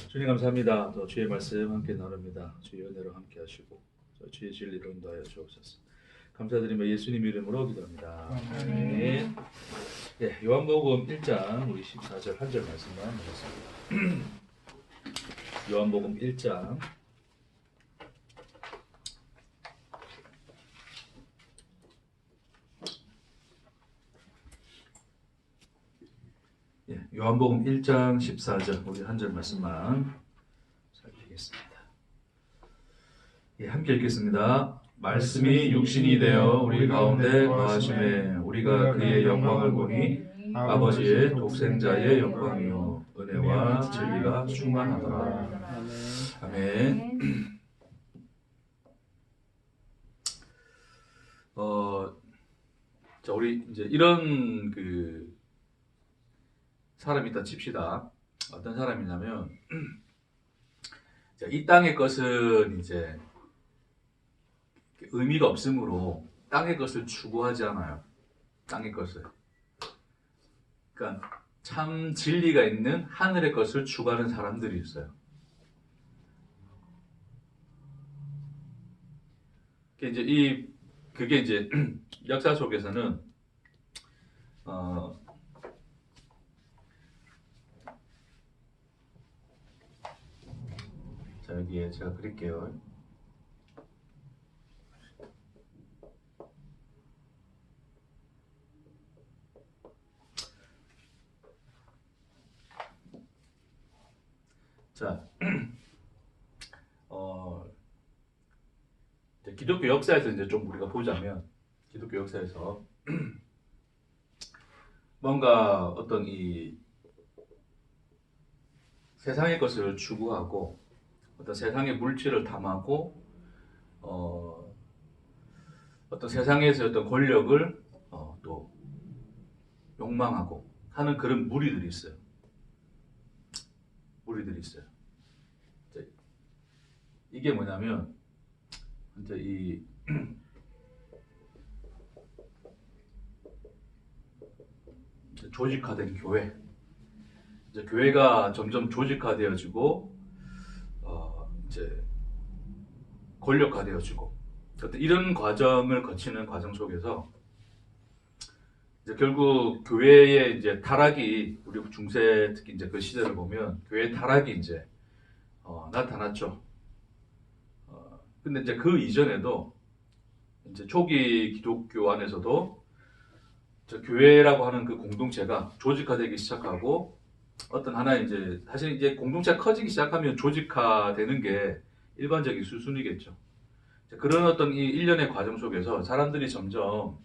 주님 감사합니다. 또 주의 말씀 함께 나눕니다. 주의 은혜로 함께 하시고 주의 진리로 인도하여 주옵소서. 감사드리며 예수님 이름으로 기도합니다. 아멘. 네, 요한복음 1장 우리 14절 한 절 말씀만 보겠습니다. 요한복음 1장 요한복음 1장 14절 우리 한 절 말씀만 살피겠습니다. 함께 읽겠습니다. 말씀이 육신이 되어 우리 가운데 거하심에 우리가 그의 영광을 보니 아버지의 독생자의 영광이요 은혜와 진리가 충만하더라. 아멘. 자, 우리 이제 이런 사람이 있다 칩시다. 어떤 사람이냐면 이 땅의 것은 이제 의미가 없으므로 땅의 것을 추구하지 않아요. 땅의 것을. 그러니까 참 진리가 있는 하늘의 것을 추구하는 사람들이 있어요. 그게 이제 역사 속에서는 자, 여기에 제가 그릴게요. 자, 기독교 역사에서 이제 좀 우리가 보자면, 기독교 역사에서 뭔가 어떤 이 세상의 것을 추구하고 어떤 세상의 물질을 탐하고 어떤 세상에서 어떤 권력을 또 욕망하고 하는 그런 무리들이 있어요. 이게 뭐냐면 이제 이 조직화된 교회. 이제 교회가 점점 조직화되어지고 이제 권력화되어지고 어떤 이런 과정을 거치는 과정 속에서 이제 결국 교회의 이제 타락이 우리 중세 특히 이제 그 시대를 보면 교회의 타락이 이제 나타났죠. 근데 이제 그 이전에도 이제 초기 기독교 안에서도 교회라고 하는 그 공동체가 조직화되기 시작하고 어떤 하나의 이제 사실 이제 공동체가 커지기 시작하면 조직화되는 게 일반적인 수순이겠죠. 그런 어떤 이 일련의 과정 속에서 사람들이 점점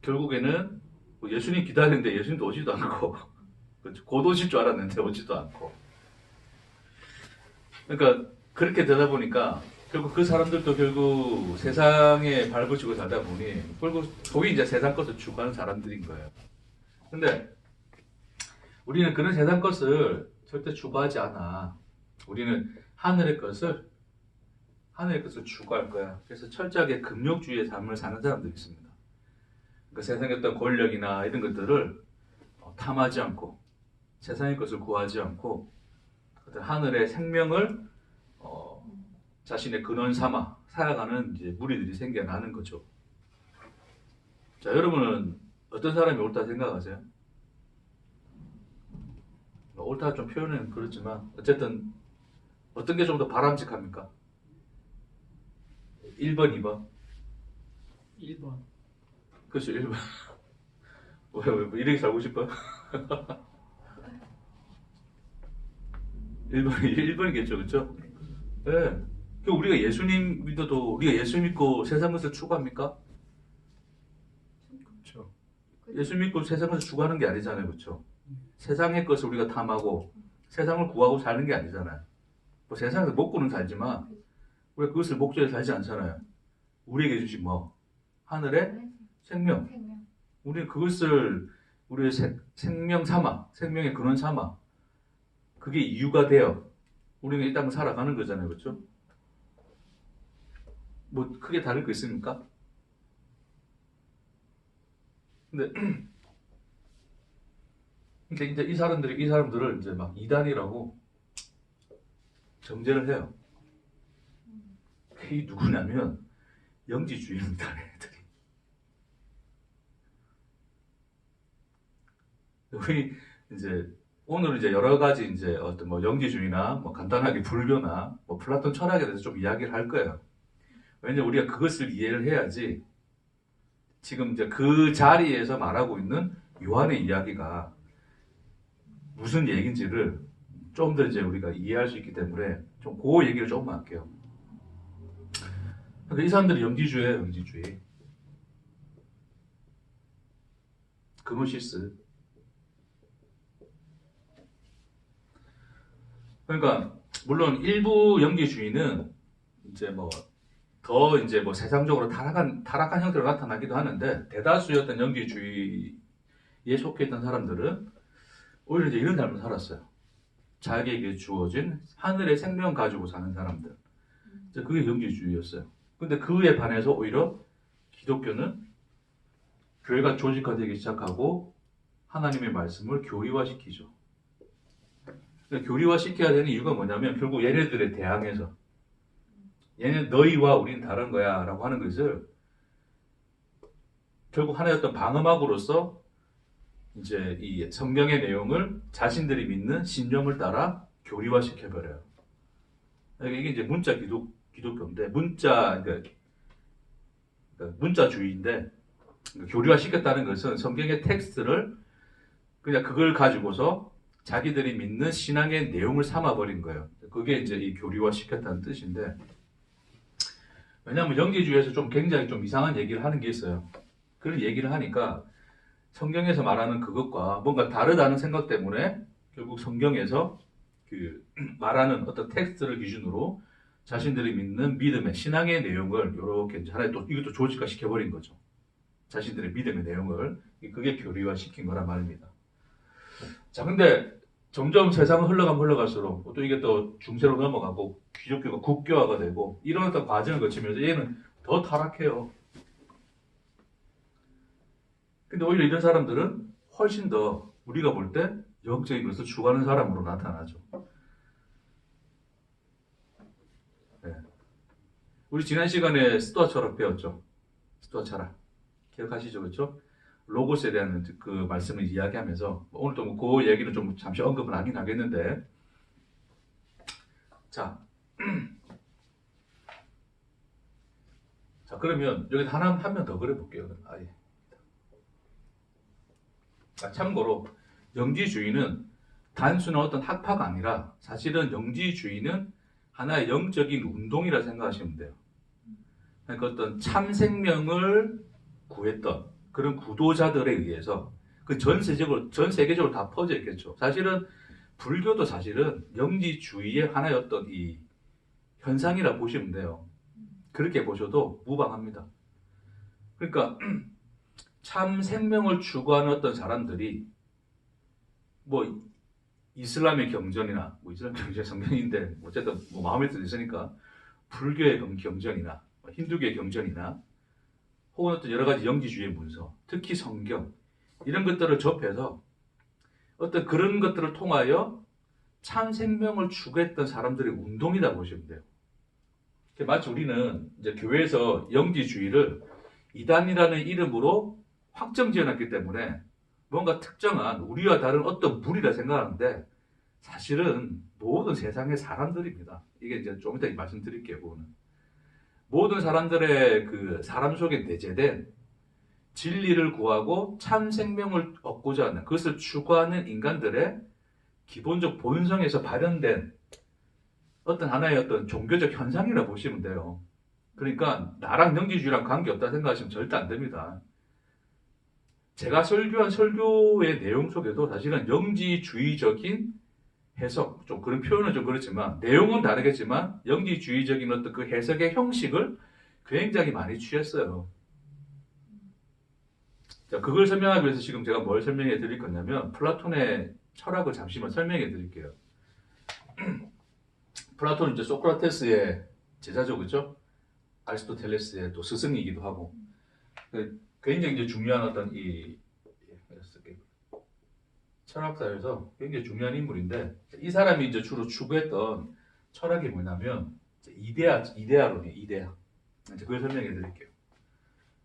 결국에는 예수님 기다리는데 예수님도 오지도 않고 곧 오실 줄 알았는데 오지도 않고 그러니까 그렇게 되다 보니까 결국 그 사람들도 결국 세상에 발붙이고 살다 보니 결국 소위 이제 세상 것을 추구하는 사람들인 거예요. 근데 우리는 그런 세상 것을 절대 추구하지 않아. 우리는 하늘의 것을 추구할 거야. 그래서 철저하게 금욕주의의 삶을 사는 사람들이 있습니다. 그 세상의 어떤 권력이나 이런 것들을 탐하지 않고 세상의 것을 구하지 않고 어떤 하늘의 생명을 자신의 근원 삼아 살아가는 이제 무리들이 생겨나는 거죠. 자, 여러분은 어떤 사람이 옳다 생각하세요? 옳다 좀 표현은 그렇지만 어쨌든 어떤 게 좀 더 바람직합니까? 1번, 2번? 1번. 그렇죠, 1번. 왜 이렇게 살고 싶어? 1번이겠죠, 그렇죠? 네. 우리가 예수님 믿어도 우리가 예수 믿고 세상 것을 추구합니까? 그렇죠. 예수 믿고 세상 것을 추구하는 게 아니잖아요, 그렇죠? 세상의 것을 우리가 탐하고 세상을 구하고 사는 게 아니잖아요. 뭐 세상에서 먹고는 살지만 우리가 그것을 목적에 살지 않잖아요. 우리에게 주신 뭐 하늘의 생명. 우리는 그것을 우리의 생명 삼아, 생명의 근원 삼아, 그게 이유가 되어 우리는 이 땅을 살아가는 거잖아요, 그렇죠? 뭐 크게 다를 거 있습니까? 근데 이제 이 사람들을 이제 막 이단이라고 정제를 해요. 이 누구냐면 영지주의입니다, 애들이. 우리 이제 오늘 이제 여러 가지 이제 어떤 뭐 영지주의나 뭐 간단하게 불교나 뭐 플라톤 철학에 대해서 좀 이야기를 할 거예요. 왜냐면 우리가 그것을 이해를 해야지 지금 이제 그 자리에서 말하고 있는 요한의 이야기가 무슨 얘기인지를 좀 더 이제 우리가 이해할 수 있기 때문에 좀 그 얘기를 조금만 할게요. 그러니까 이 사람들이 영지주의예요, 영지주의. 그노시스. 그러니까 물론 일부 영지주의는 이제 뭐 더 이제 뭐 세상적으로 타락한 형태로 나타나기도 하는데 대다수였던 영지주의에 속해 있던 사람들은 오히려 이제 이런 삶을 살았어요. 자기에게 주어진 하늘의 생명 가지고 사는 사람들. 이제 그게 영지주의였어요. 근데 그에 반해서 오히려 기독교는 교회가 조직화되기 시작하고 하나님의 말씀을 교리화시키죠. 그러니까 교리화시켜야 되는 이유가 뭐냐면 결국 얘네들에 대항해서 얘네 너희와 우린 다른 거야 라고 하는 것을 결국 하나의 어떤 방어막으로서 이제 이 성경의 내용을 자신들이 믿는 신념을 따라 교리화시켜버려요. 이게 이제 문자 기독교인데 그러니까 문자주의인데 교리화시켰다는 것은 성경의 텍스트를 그냥 그걸 가지고서 자기들이 믿는 신앙의 내용을 삼아버린 거예요. 그게 이제 이 교리화시켰다는 뜻인데 왜냐하면 영지주의에서 좀 굉장히 좀 이상한 얘기를 하는 게 있어요. 그런 얘기를 하니까 성경에서 말하는 그것과 뭔가 다르다는 생각 때문에 결국 성경에서 그 말하는 어떤 텍스트를 기준으로 자신들이 믿는 믿음의 신앙의 내용을 이렇게 하나의 또 이것도 조직화 시켜버린 거죠. 자신들의 믿음의 내용을 그게 교리화 시킨 거란 말입니다. 자, 근데 점점 세상은 흘러갈수록 또 이게 또 중세로 넘어가고 기독교가 국교화가 되고 이런 어떤 과정을 거치면서 얘는 더 타락해요. 근데 오히려 이런 사람들은 훨씬 더 우리가 볼 때 영적인 것을 추구하는 사람으로 나타나죠. 네. 우리 지난 시간에 스토아 철학 배웠죠. 스토아 철학 기억하시죠, 그렇죠? 로고스에 대한 그 말씀을 이야기하면서 오늘 또 뭐 그 얘기를 좀 잠시 언급을 하긴 하겠는데, 자, 자 그러면 여기 하나 한 명 더 그려볼게요. 아예. 참고로 영지주의는 단순한 어떤 학파가 아니라 사실은 영지주의는 하나의 영적인 운동이라 생각하시면 돼요. 그러니까 어떤 참 생명을 구했던 그런 구도자들에 의해서 그 전 세계적으로 다 퍼져 있겠죠. 사실은 불교도 사실은 영지주의의 하나의 어떤 이 현상이라 보시면 돼요. 그렇게 보셔도 무방합니다. 그러니까 참 생명을 추구하는 어떤 사람들이 뭐 이슬람의 경전이나 뭐 이슬람 경전 성경인데 어쨌든 뭐 마음에 드셨으니까 불교의 경전이나 힌두교의 경전이나 혹은 어떤 여러 가지 영지주의 문서, 특히 성경 이런 것들을 접해서 어떤 그런 것들을 통하여 참 생명을 추구했던 사람들의 운동이다 보시면 돼요. 마치 우리는 이제 교회에서 영지주의를 이단이라는 이름으로 확정 지어놨기 때문에 뭔가 특정한 우리와 다른 어떤 무리라 생각하는데 사실은 모든 세상의 사람들입니다. 이게 이제 좀 이따 말씀드릴게요. 그거는. 모든 사람들의 그 사람 속에 내재된 진리를 구하고 참 생명을 얻고자 하는 그것을 추구하는 인간들의 기본적 본성에서 발현된 어떤 하나의 어떤 종교적 현상이라 보시면 돼요. 그러니까 나랑 영지주의랑 관계없다 생각하시면 절대 안 됩니다. 제가 설교한 설교의 내용 속에도 사실은 영지주의적인 해석, 좀 그런 표현은 좀 그렇지만 내용은 다르겠지만 영지주의적인 어떤 그 해석의 형식을 굉장히 많이 취했어요. 자, 그걸 설명하기 위해서 지금 제가 뭘 설명해 드릴 거냐면 플라톤의 철학을 잠시만 설명해 드릴게요. 플라톤은 이제 소크라테스의 제자죠, 그렇죠? 아리스토텔레스의 또 스승이기도 하고 굉장히 이제 중요한 어떤 이 철학사에서 굉장히 중요한 인물인데 이 사람이 이제 주로 추구했던 철학이 뭐냐면 이데아론이에요. 이데아. 이제 그걸 설명해 드릴게요.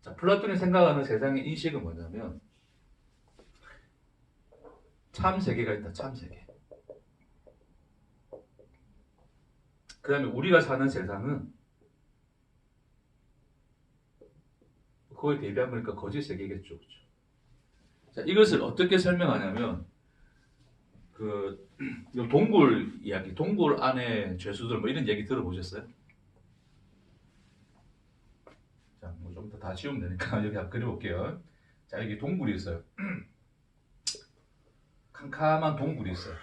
자, 플라톤이 생각하는 세상의 인식은 뭐냐면 참 세계가 있다. 참 세계. 그 다음에 우리가 사는 세상은 그거에 대비한 거니까 거짓 세계겠죠. 그렇죠? 자, 이것을 어떻게 설명하냐면 그 동굴 이야기, 동굴 안에 죄수들 뭐 이런 얘기 들어보셨어요? 자, 뭐 좀 더 다 지우면 되니까 여기 한번 그려볼게요. 자, 여기 동굴이 있어요. 캄캄한 동굴이 있어요.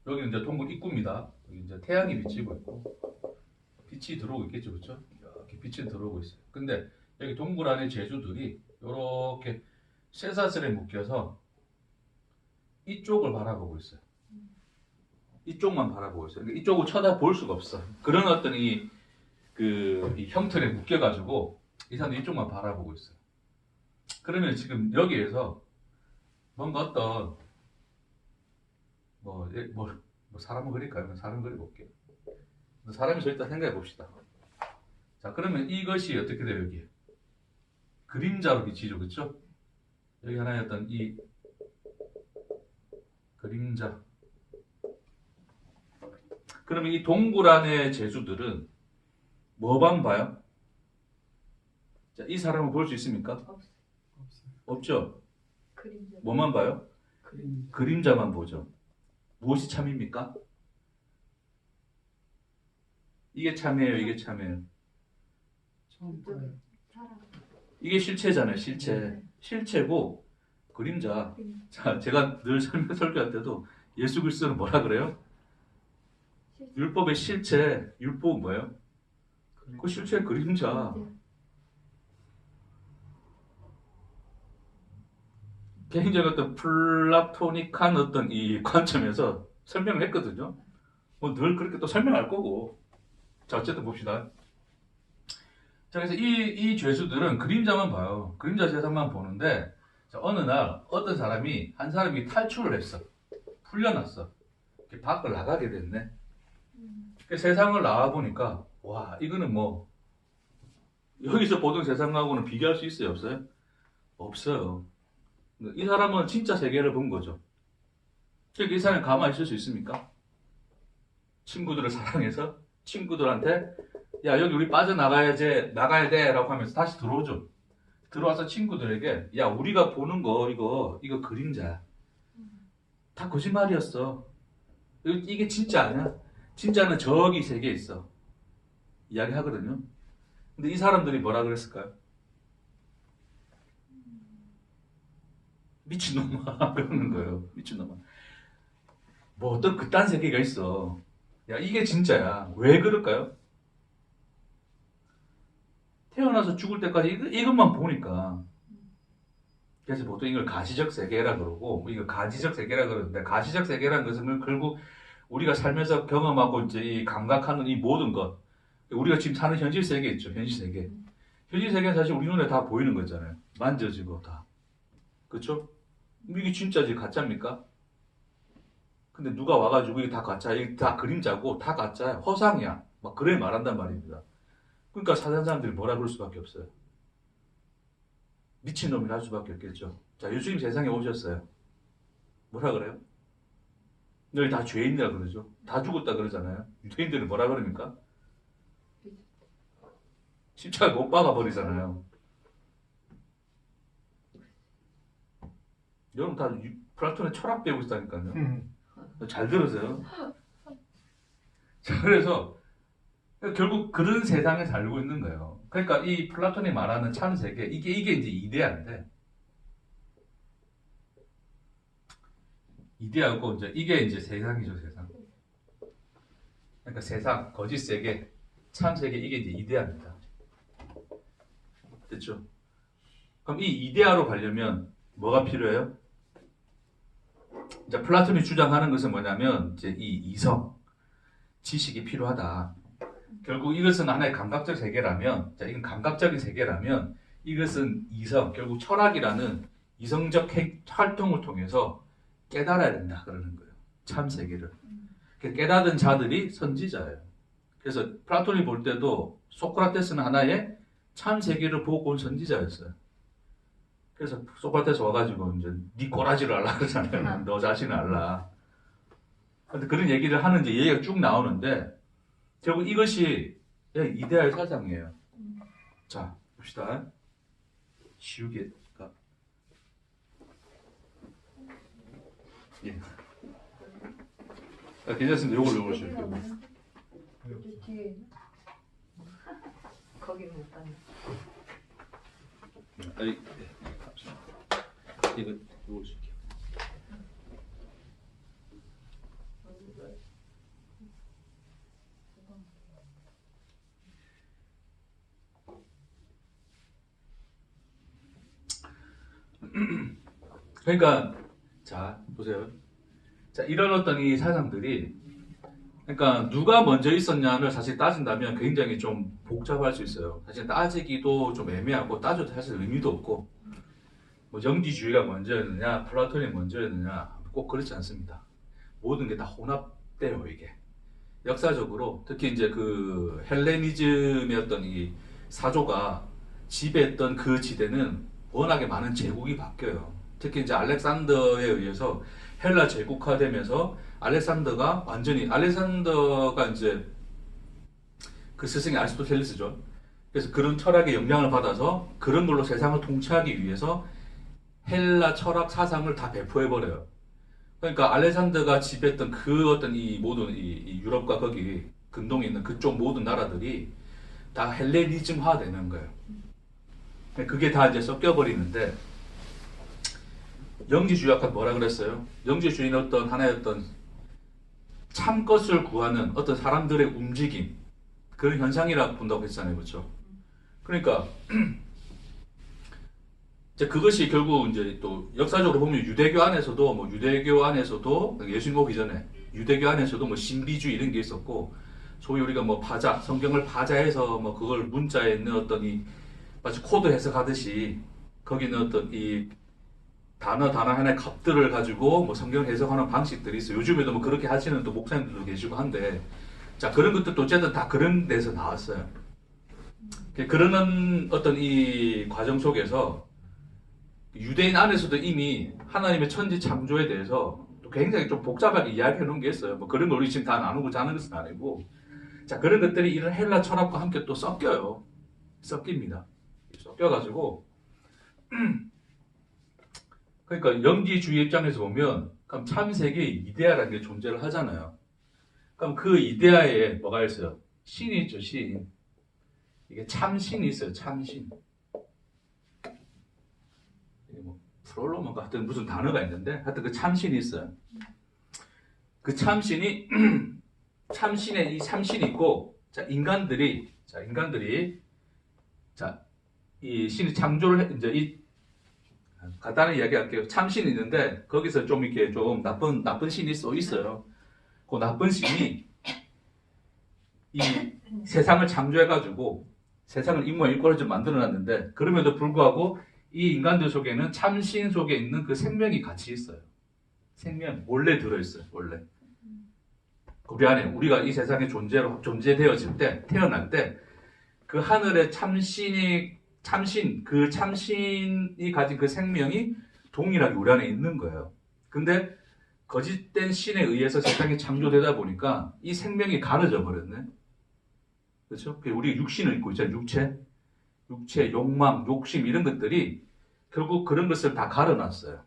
여기 이제 동굴 입구입니다. 여기 이제 태양이 비치고 있고 빛이 들어오고 있겠죠, 그렇죠? 이렇게 빛이 들어오고 있어요. 근데 여기 동굴 안에 죄수들이 이렇게 쇠사슬에 묶여서 이쪽을 바라보고 있어요. 이쪽만 바라보고 있어요. 그러니까 이쪽을 쳐다볼 수가 없어. 그런 어떤 이 형틀에 묶여가지고 이 사람들이 이쪽만 바라보고 있어요. 그러면 지금 여기에서 뭔가 어떤 뭐 사람을 그릴까요? 사람 그려볼게요. 사람이 서 있다 생각해 봅시다. 자, 그러면 이것이 어떻게 돼요, 여기? 그림자로 비치죠, 그렇죠? 여기 하나의 어떤 이 그림자. 그러면 이 동굴 안의 죄수들은 뭐만 봐요? 자, 이 사람을 볼 수 있습니까? 없어요. 없죠? 그림자. 뭐만 봐요? 그림자. 그림자만 보죠. 무엇이 참입니까? 이게 참이에요, 이게 참이에요. 처음 봐요. 사람. 이게 실체잖아요, 실체. 실체고 그림자. 자, 제가 늘 설교할 때도 예수 그리스도는 뭐라 그래요? 율법의 실체. 율법은 뭐예요? 그 실체의 그림자. 굉장히 어떤 플라토닉한 어떤 이 관점에서 설명을 했거든요. 뭐 늘 그렇게 또 설명할 거고. 자, 어쨌든 봅시다. 자, 그래서 이 죄수들은 그림자만 봐요. 그림자 세상만 보는데, 자, 어느 날 어떤 사람이, 한 사람이 탈출을 했어. 풀려났어. 이렇게 밖을 나가게 됐네. 그 세상을 나와보니까, 와, 이거는 뭐, 여기서 보던 세상하고는 비교할 수 있어요? 없어요? 없어요. 이 사람은 진짜 세계를 본 거죠. 그러니까 이 사람이 가만히 있을 수 있습니까? 친구들을 사랑해서 친구들한테 야, 여기 우리 나가야 돼 라고 하면서 다시 들어오죠. 들어와서 친구들에게 야, 우리가 보는 거 이거 그림자야. 다 거짓말이었어. 이게 진짜 아니야? 진짜는 저기 세계에 있어. 이야기 하거든요. 근데 이 사람들이 뭐라 그랬을까요? 미친놈아 그러는 거예요. 미친놈아. 뭐 어떤 그딴 세계가 있어. 야, 이게 진짜야. 왜 그럴까요? 태어나서 죽을 때까지 이것만 보니까. 그래서 보통 이걸 가시적 세계라 그러고, 이거 가지적 세계라 그러는데, 가시적 세계라는 것은 결국 우리가 살면서 경험하고 이제 이 감각하는 이 모든 것, 우리가 지금 사는 현실 세계 있죠. 현실 세계. 현실 세계는 사실 우리 눈에 다 보이는 거잖아요. 만져지고 다. 그렇죠? 이게 진짜지 가짜입니까? 근데 누가 와가지고 이게 다 가짜야, 이게 다 그림자고 다 가짜야, 허상이야, 막 그래 말한단 말입니다. 그러니까 사는 사람들이 뭐라 그럴 수밖에 없어요. 미친놈이라 할 수밖에 없겠죠. 자, 예수님 세상에 오셨어요. 뭐라 그래요? 너희 다 죄인이라 그러죠. 다 죽었다 그러잖아요. 유대인들은 뭐라 그럽니까? 십자가 못 박아 버리잖아요. 여러분 다 플라톤의 철학 배우고 있다니까요. 잘 들으세요. 자, 그래서 결국 그런 세상에 살고 있는 거예요. 그러니까 이 플라톤이 말하는 참 세계, 이게 이제 이데아인데, 이데아고 이게 이제 세상이죠, 세상. 그러니까 세상, 거짓 세계, 참 세계, 이게 이제 이데아입니다. 됐죠? 그럼 이 이데아로 가려면 뭐가 필요해요? 이제 플라톤이 주장하는 것은 뭐냐면 이제 이 이성, 지식이 필요하다. 결국 이것은 하나의 감각적 세계라면, 자, 이건 감각적인 세계라면 이것은 이성, 결국 철학이라는 이성적 활동을 통해서 깨달아야 된다 그러는 거예요. 참 세계를. 깨닫은 자들이 선지자예요. 그래서 플라톤이 볼 때도 소크라테스는 하나의 참 세계를 보고 온 선지자였어요. 그래서 소크라테스 와가지고 이제 네 꼬라지를 알라 그러잖아요. 너 자신을 알라. 근데 그런 얘기를 하는 이제 얘기가 쭉 나오는데 결국 이것이 이데알 사상이에요. 자, 봅시다. 지우개가 예. 괜찮습니다. 요걸 누르실게요. 뒤에 있나? 거기는 못 봤네. 아니, 이거 누르실게요. 그러니까 자 보세요. 자 이런 어떤 이 사상들이 그러니까 누가 먼저 있었냐를 사실 따진다면 굉장히 좀 복잡할 수 있어요. 사실 따지기도 좀 애매하고 따져도 사실 의미도 없고 뭐 영지주의가 먼저였느냐 플라톤이 먼저였느냐 꼭 그렇지 않습니다. 모든 게 다 혼합돼요 이게. 역사적으로 특히 이제 그 헬레니즘의 어떤 이 사조가 지배했던 그 지대는 워낙에 많은 제국이 바뀌어요. 특히 이제 알렉산더에 의해서 헬라 제국화되면서 알렉산더가 이제 그 스승이 아리스토텔레스죠. 그래서 그런 철학의 영향을 받아서 그런 걸로 세상을 통치하기 위해서 헬라 철학 사상을 다 배포해버려요. 그러니까 알렉산더가 지배했던 그 어떤 이 모든 이 유럽과 거기 근동에 있는 그쪽 모든 나라들이 다 헬레니즘화 되는 거예요. 그게 다 이제 섞여버리는데 영지주의 아까 뭐라 그랬어요? 영지주의는 어떤 하나의 어떤 참 것을 구하는 어떤 사람들의 움직임 그런 현상이라고 본다고 했잖아요, 그렇죠? 그러니까 이제 그것이 결국 이제 또 역사적으로 보면 유대교 안에서도 예수님 오기 전에 유대교 안에서도 뭐 신비주의 이런 게 있었고 소위 우리가 뭐 바자 성경을 바자해서 뭐 그걸 문자에 있는 어떤 이 마치 코드 해석하듯이 거기는 어떤 이 단어 하나의 값들을 가지고 뭐 성경 해석하는 방식들이 있어요. 요즘에도 뭐 그렇게 하시는 또 목사님들도 계시고 한데, 자 그런 것들도 어쨌든 다 그런 데서 나왔어요. 그런 어떤 이 과정 속에서 유대인 안에서도 이미 하나님의 천지 창조에 대해서 또 굉장히 좀 복잡하게 이야기해 놓은 게 있어요. 뭐 그런 걸 우리 지금 다 나누고자 하는 것은 아니고, 자 그런 것들이 이런 헬라 철학과 함께 또 섞여요. 섞입니다. 섞여가지고. 그러니까 영지주의 입장에서 보면 그럼 참 세계의 이데아라는 게 존재를 하잖아요. 그럼 그 이데아에 뭐가 있어요? 신이 있죠, 신. 이게 참신이 있어요, 참신. 이게 뭐 프롤로만 같은 무슨 단어가 있는데 하여튼 그 참신이 있어요. 그 참신이 참신에 이 참신이 있고 자 인간들이 이 신이 창조를 이제 이 간단히 이야기할게요. 참신이 있는데 거기서 좀 이렇게 좀 나쁜 신이 써 있어요. 그 나쁜 신이 이 세상을 창조해가지고 세상을 인모와 일꼴을 좀 만들어놨는데 그럼에도 불구하고 이 인간들 속에는 참신 속에 있는 그 생명이 같이 있어요. 생명 원래 들어있어요. 원래 우리 안에 우리가 이 세상에 존재되어질 때 태어날 때 그 하늘의 참신이 가진 그 생명이 동일하게 우리 안에 있는 거예요. 근데 거짓된 신에 의해서 세상이 창조되다 보니까 이 생명이 가려져 버렸네. 그렇죠? 우리 육신을 입고 있잖아요. 육체, 욕망, 욕심 이런 것들이 결국 그런 것을 다 가려놨어요.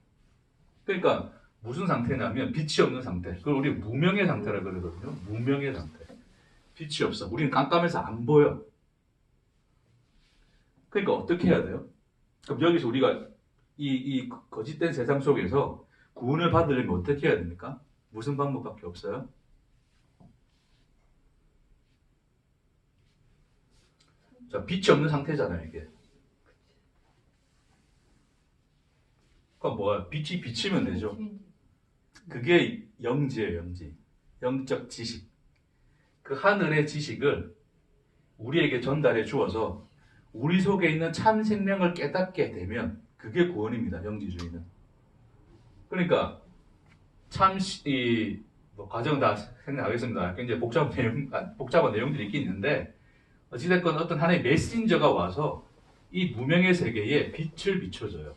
그러니까 무슨 상태냐면 빛이 없는 상태. 그걸 우리 무명의 상태라 그러거든요. 무명의 상태. 빛이 없어. 우리는 깜깜해서 안 보여. 그러니까 어떻게 해야 돼요? 그럼 여기서 우리가 이 거짓된 세상 속에서 구원을 받으려면 어떻게 해야 됩니까? 무슨 방법밖에 없어요? 자, 빛이 없는 상태잖아요, 이게. 그러니까 뭐야? 빛이 비치면 되죠. 그게 영지예요, 영지. 영적 지식. 그 하늘의 지식을 우리에게 전달해 주어서 우리 속에 있는 참 생명을 깨닫게 되면 그게 구원입니다. 영지주의는. 그러니까 뭐 과정 다 생각하겠습니다. 굉장히 복잡한 내용들이 있긴 있는데 어찌됐건 어떤 하나의 메신저가 와서 이 무명의 세계에 빛을 비춰줘요.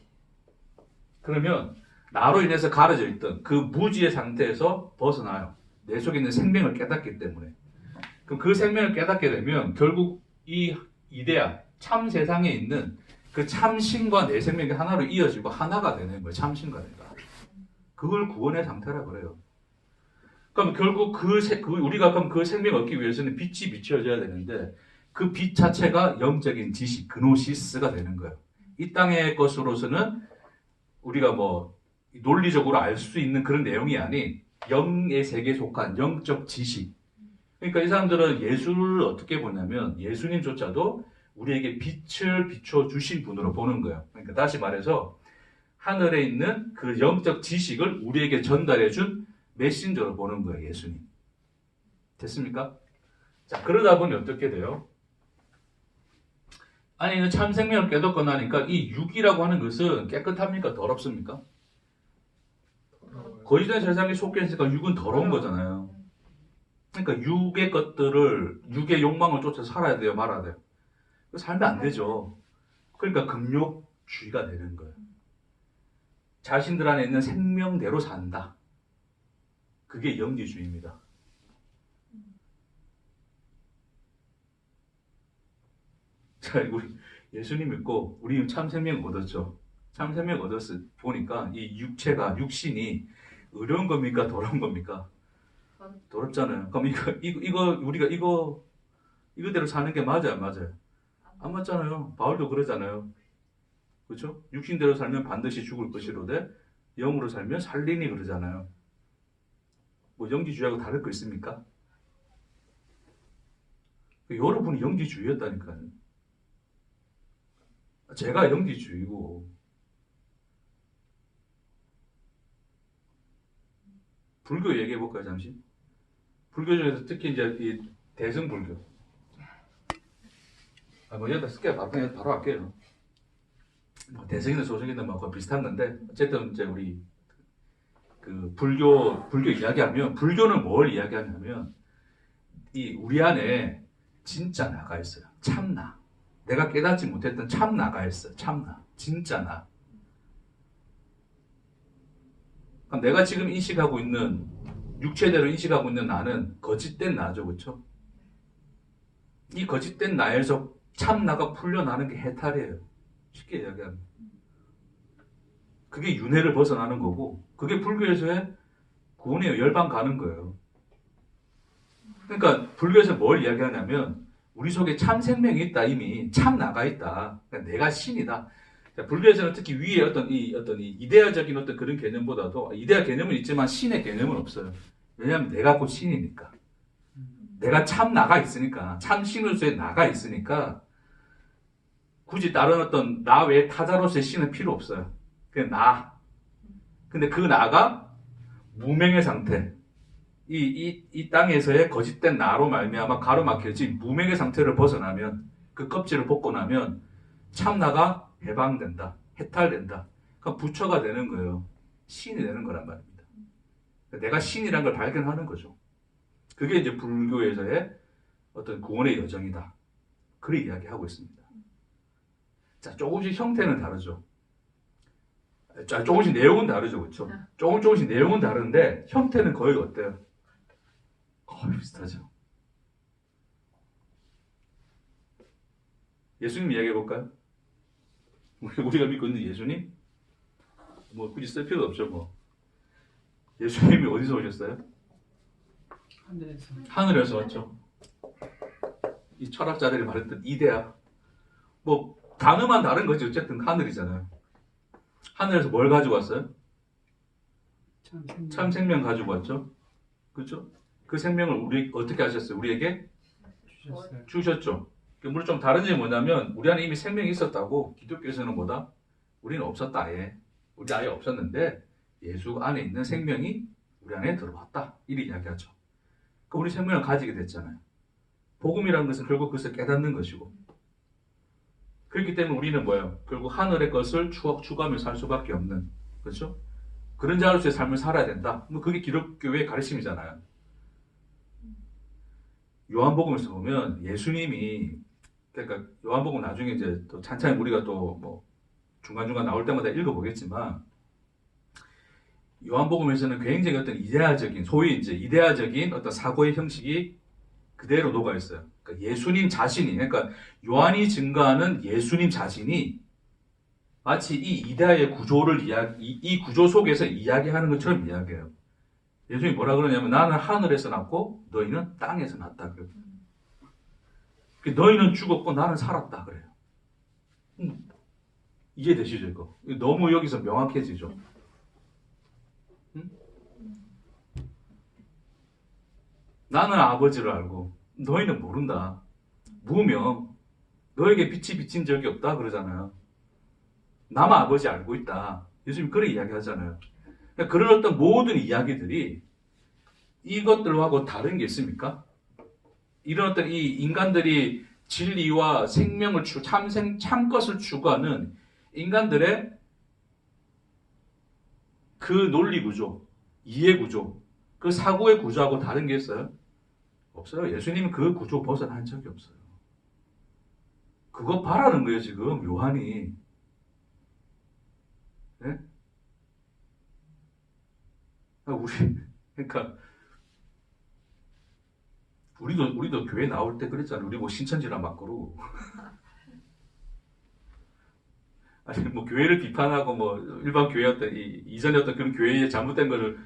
그러면 나로 인해서 가려져 있던 그 무지의 상태에서 벗어나요. 내 속에 있는 생명을 깨닫기 때문에. 그럼 그 생명을 깨닫게 되면 결국 이 이데아, 참 세상에 있는 그 참신과 내 생명이 하나로 이어지고 하나가 되는 거예요. 참신과 내가. 그걸 구원의 상태라 그래요. 그럼 결국 우리가 그럼 그 생명을 얻기 위해서는 빛이 비춰져야 되는데 그 빛 자체가 영적인 지식, 그노시스가 되는 거예요. 이 땅의 것으로서는 우리가 뭐 논리적으로 알 수 있는 그런 내용이 아닌 영의 세계에 속한 영적 지식. 그러니까 이 사람들은 예수를 어떻게 보냐면 예수님조차도 우리에게 빛을 비춰주신 분으로 보는 거예요. 그러니까 다시 말해서 하늘에 있는 그 영적 지식을 우리에게 전달해준 메신저로 보는 거예요. 예수님. 됐습니까? 자, 그러다 보니 어떻게 돼요? 아니, 참 생명을 깨닫고 나니까 이 육이라고 하는 것은 깨끗합니까? 더럽습니까? 거짓된 세상에 속해 있으니까 육은 더러운 거잖아요. 그러니까 육의 것들을, 육의 욕망을 쫓아 살아야 돼요? 말아야 돼요? 살면 안 되죠. 그러니까 금욕주의가 되는 거예요. 자신들 안에 있는 생명대로 산다. 그게 영지주의입니다. 자, 우리 예수님 믿고 우리 참 생명 얻었죠. 참 생명 얻었을 보니까 이 육체가 육신이 의로운 겁니까? 더러운 겁니까? 더럽잖아요. 그럼 우리가 이거대로 사는 게 맞아요, 안 맞아요? 안 맞잖아요. 바울도 그러잖아요. 그렇죠? 육신대로 살면 반드시 죽을 것이로되 영으로 살면 살리니 그러잖아요. 뭐 영지주의하고 다를 거 있습니까? 여러분이 영지주의였다니까요. 제가 영지주의고 불교 얘기해 볼까요, 잠시? 불교 중에서 특히 이제 이 대승불교. 뭐 여기다 쓸게요. 바로 할게요. 뭐 대승이나 소승이나 뭐 비슷한 건데 어쨌든 이제 우리 그 불교 이야기하면 불교는 뭘 이야기하냐면 이 우리 안에 진짜 나가 있어요. 참나. 내가 깨닫지 못했던 참나가 있어요. 참나. 진짜 나. 그럼 내가 지금 인식하고 있는 육체대로 인식하고 있는 나는 거짓된 나죠. 그렇죠? 이 거짓된 나에서 참나가 풀려나는 게 해탈이에요. 쉽게 이야기하면. 그게 윤회를 벗어나는 거고 그게 불교에서의 구원이에요. 열방 가는 거예요. 그러니까 불교에서 뭘 이야기하냐면 우리 속에 참 생명이 있다. 이미 참 나가 있다. 그러니까 내가 신이다. 불교에서는 특히 위에 어떤 이 이데아적인 어떤 그런 개념보다도 이데아 개념은 있지만 신의 개념은 없어요. 왜냐하면 내가 곧 신이니까. 내가 참 나가 있으니까. 참 신으로서의 나가 있으니까 굳이 다른 어떤 나 외에 타자로서의 신은 필요 없어요. 그냥 나. 근데 그 나가 무명의 상태. 이 땅에서의 거짓된 나로 말미암아 가로막혀진 무명의 상태를 벗어나면 그 껍질을 벗고 나면 참나가 해방된다. 해탈된다. 그럼 부처가 되는 거예요. 신이 되는 거란 말입니다. 내가 신이란 걸 발견하는 거죠. 그게 이제 불교에서의 어떤 구원의 여정이다. 그렇게 이야기하고 있습니다. 자, 조금씩 형태는 다르죠. 자, 조금씩 내용은 다르죠. 그렇죠? 조금씩 내용은 다른데 형태는 거의 어때요? 거의 비슷하죠. 예수님 이야기해 볼까요? 우리가 믿고 있는 예수님? 뭐 굳이 쓸 필요도 없죠. 뭐 예수님이 어디서 오셨어요? 하늘에서. 하늘에서 왔죠. 이 철학자들이 말했던 이데아. 뭐 단어만 다른 거지. 어쨌든 하늘이잖아요. 하늘에서 뭘 가지고 왔어요? 참 생명 가지고 왔죠. 그렇죠? 그 생명을 우리 어떻게 하셨어요? 우리에게 주셨죠. 물론 좀 다른 점이 뭐냐면 우리 안에 이미 생명이 있었다고. 기독교에서는 뭐다? 우리는 없었다. 아예. 우리 아예 없었는데 예수 안에 있는 생명이 우리 안에 들어왔다. 이렇게 이야기하죠. 그러니까 우리 생명을 가지게 됐잖아요. 복음이라는 것은 결국 그것을 깨닫는 것이고 그렇기 때문에 우리는 뭐예요? 결국 하늘의 것을 추구하며 살 수밖에 없는, 그렇죠? 그런 자로서의 삶을 살아야 된다. 뭐 그게 기독교의 가르침이잖아요. 요한복음에서 보면 예수님이 그러니까 요한복음 나중에 이제 또 찬찬히 우리가 또 뭐 중간중간 나올 때마다 읽어보겠지만 요한복음에서는 굉장히 어떤 이데아적인 소위 이제 이데아적인 어떤 사고의 형식이 그대로 녹아 있어요. 그러니까 예수님 자신이 그러니까 요한이 증거하는 예수님 자신이 마치 이 이데아의 구조를 이 구조 속에서 이야기하는 것처럼 이야기해요. 예수님이 뭐라 그러냐면 나는 하늘에서 났고 너희는 땅에서 났다 그래요. 너희는 죽었고 나는 살았다 그래요. 이해되시죠 이거? 너무 여기서 명확해지죠. 나는 아버지를 알고 너희는 모른다. 무명. 너에게 빛이 비친 적이 없다 그러잖아요. 나만 아버지 알고 있다. 예수님 그런 이야기 하잖아요. 그러니까 그런 어떤 모든 이야기들이 이것들하고 다른 게 있습니까? 이런 어떤 이 인간들이 진리와 생명을 참것을 추구하는 인간들의 그 논리 구조, 이해 구조, 그 사고의 구조하고 다른 게 있어요? 없어요. 예수님은 그 구조 벗어난 적이 없어요. 그거 바라는 거예요, 지금 요한이. 네? 그러니까 우리도 교회 나올 때 그랬잖아요. 우리 뭐 신천지라 막 그러고. 아니 뭐 교회를 비판하고 뭐 일반 교회였던 이전에 어떤 그런 교회의 잘못된 것을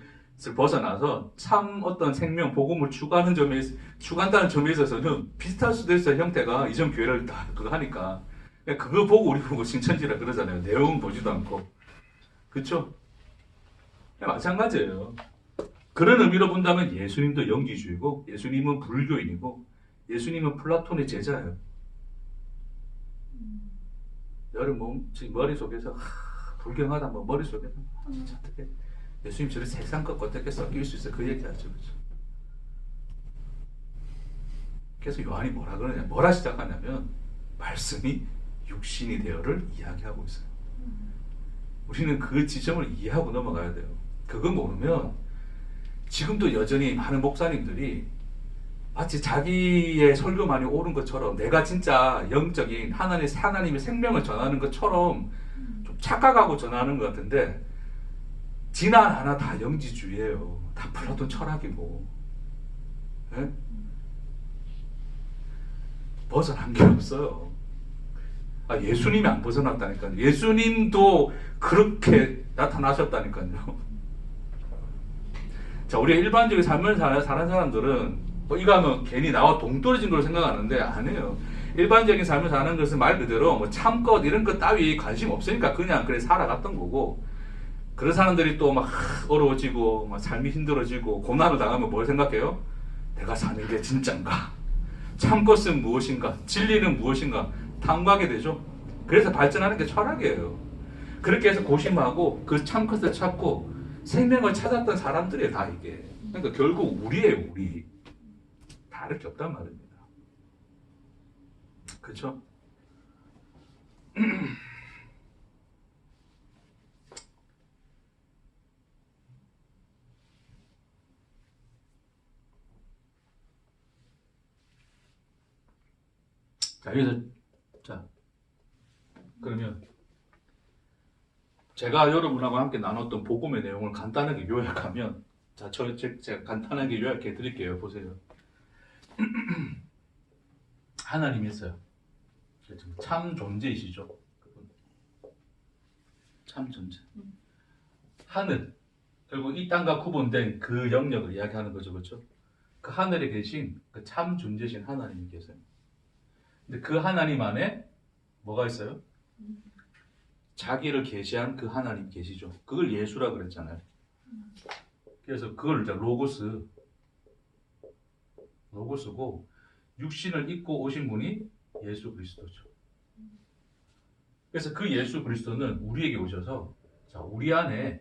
벗어나서 참 어떤 생명 복음을 추구한다는 점에 있어서는 비슷할 수도 있어요. 형태가 이전 교회를 다 그거 하니까 그거 보고 우리 보고 신천지라 그러잖아요. 내용은 보지도 않고 그렇죠? 마찬가지예요. 그런 의미로 본다면 예수님도 영지주의고 예수님은 불교인이고 예수님은 플라톤의 제자예요. 여러분 지금 머릿속에서 불경하다 뭐 머릿속에서 어떻게 예수님 저를 세상 것 어떻게 섞일 수 있어 그 얘기하죠. 그렇죠? 그래서 요한이 뭐라 시작하냐면 말씀이 육신이 되어를 이야기하고 있어요. 우리는 그 지점을 이해하고 넘어가야 돼요. 그거 모르면 지금도 여전히 많은 목사님들이 마치 자기의 설교만이 옳은 것처럼 내가 진짜 영적인 하나님의 생명을 전하는 것처럼 좀 착각하고 전하는 것 같은데 진화 하나 다 영지주의예요. 다 플라톤 철학이고 네? 벗어난 게 없어요. 예수님이 안 벗어났다니까요. 예수님도 그렇게 나타나셨다니까요. 자, 우리가 일반적인 삶을 사는 사람들은 이거 하면 괜히 나와 동떨어진 걸 생각하는데 아니에요. 일반적인 삶을 사는 것은 말 그대로 뭐 참것 이런 것 따위 관심 없으니까 그냥 그래 살아갔던 거고 그런 사람들이 또 막 어려워지고 막 삶이 힘들어지고 고난을 당하면 뭘 생각해요? 내가 사는 게 진짠가? 참것은 무엇인가? 진리는 무엇인가? 탐구하게 되죠. 그래서 발전하는 게 철학이에요. 그렇게 해서 고심하고 그 참것을 찾고 생명을 찾았던 사람들이에요. 다 이게. 그러니까 결국 우리예요. 우리. 다를 게 없단 말입니다. 그렇죠? 자, 여기서 자 그러면 제가 여러분하고 함께 나눴던 복음의 내용을 간단하게 요약하면 제가 간단하게 요약해 드릴게요. 보세요. 하나님이 있어요. 참 존재이시죠. 참 존재. 하늘. 결국 이 땅과 구분된 그 영역을 이야기하는 거죠. 그렇죠? 그 하늘에 계신 그 참 존재신 하나님이 계세요. 근데 그 하나님 안에 뭐가 있어요? 자기를 계시한 그 하나님 계시죠. 그걸 예수라 그랬잖아요. 그래서 그걸 이제 로고스고 육신을 입고 오신 분이 예수 그리스도죠. 그래서 그 예수 그리스도는 우리에게 오셔서 자, 우리 안에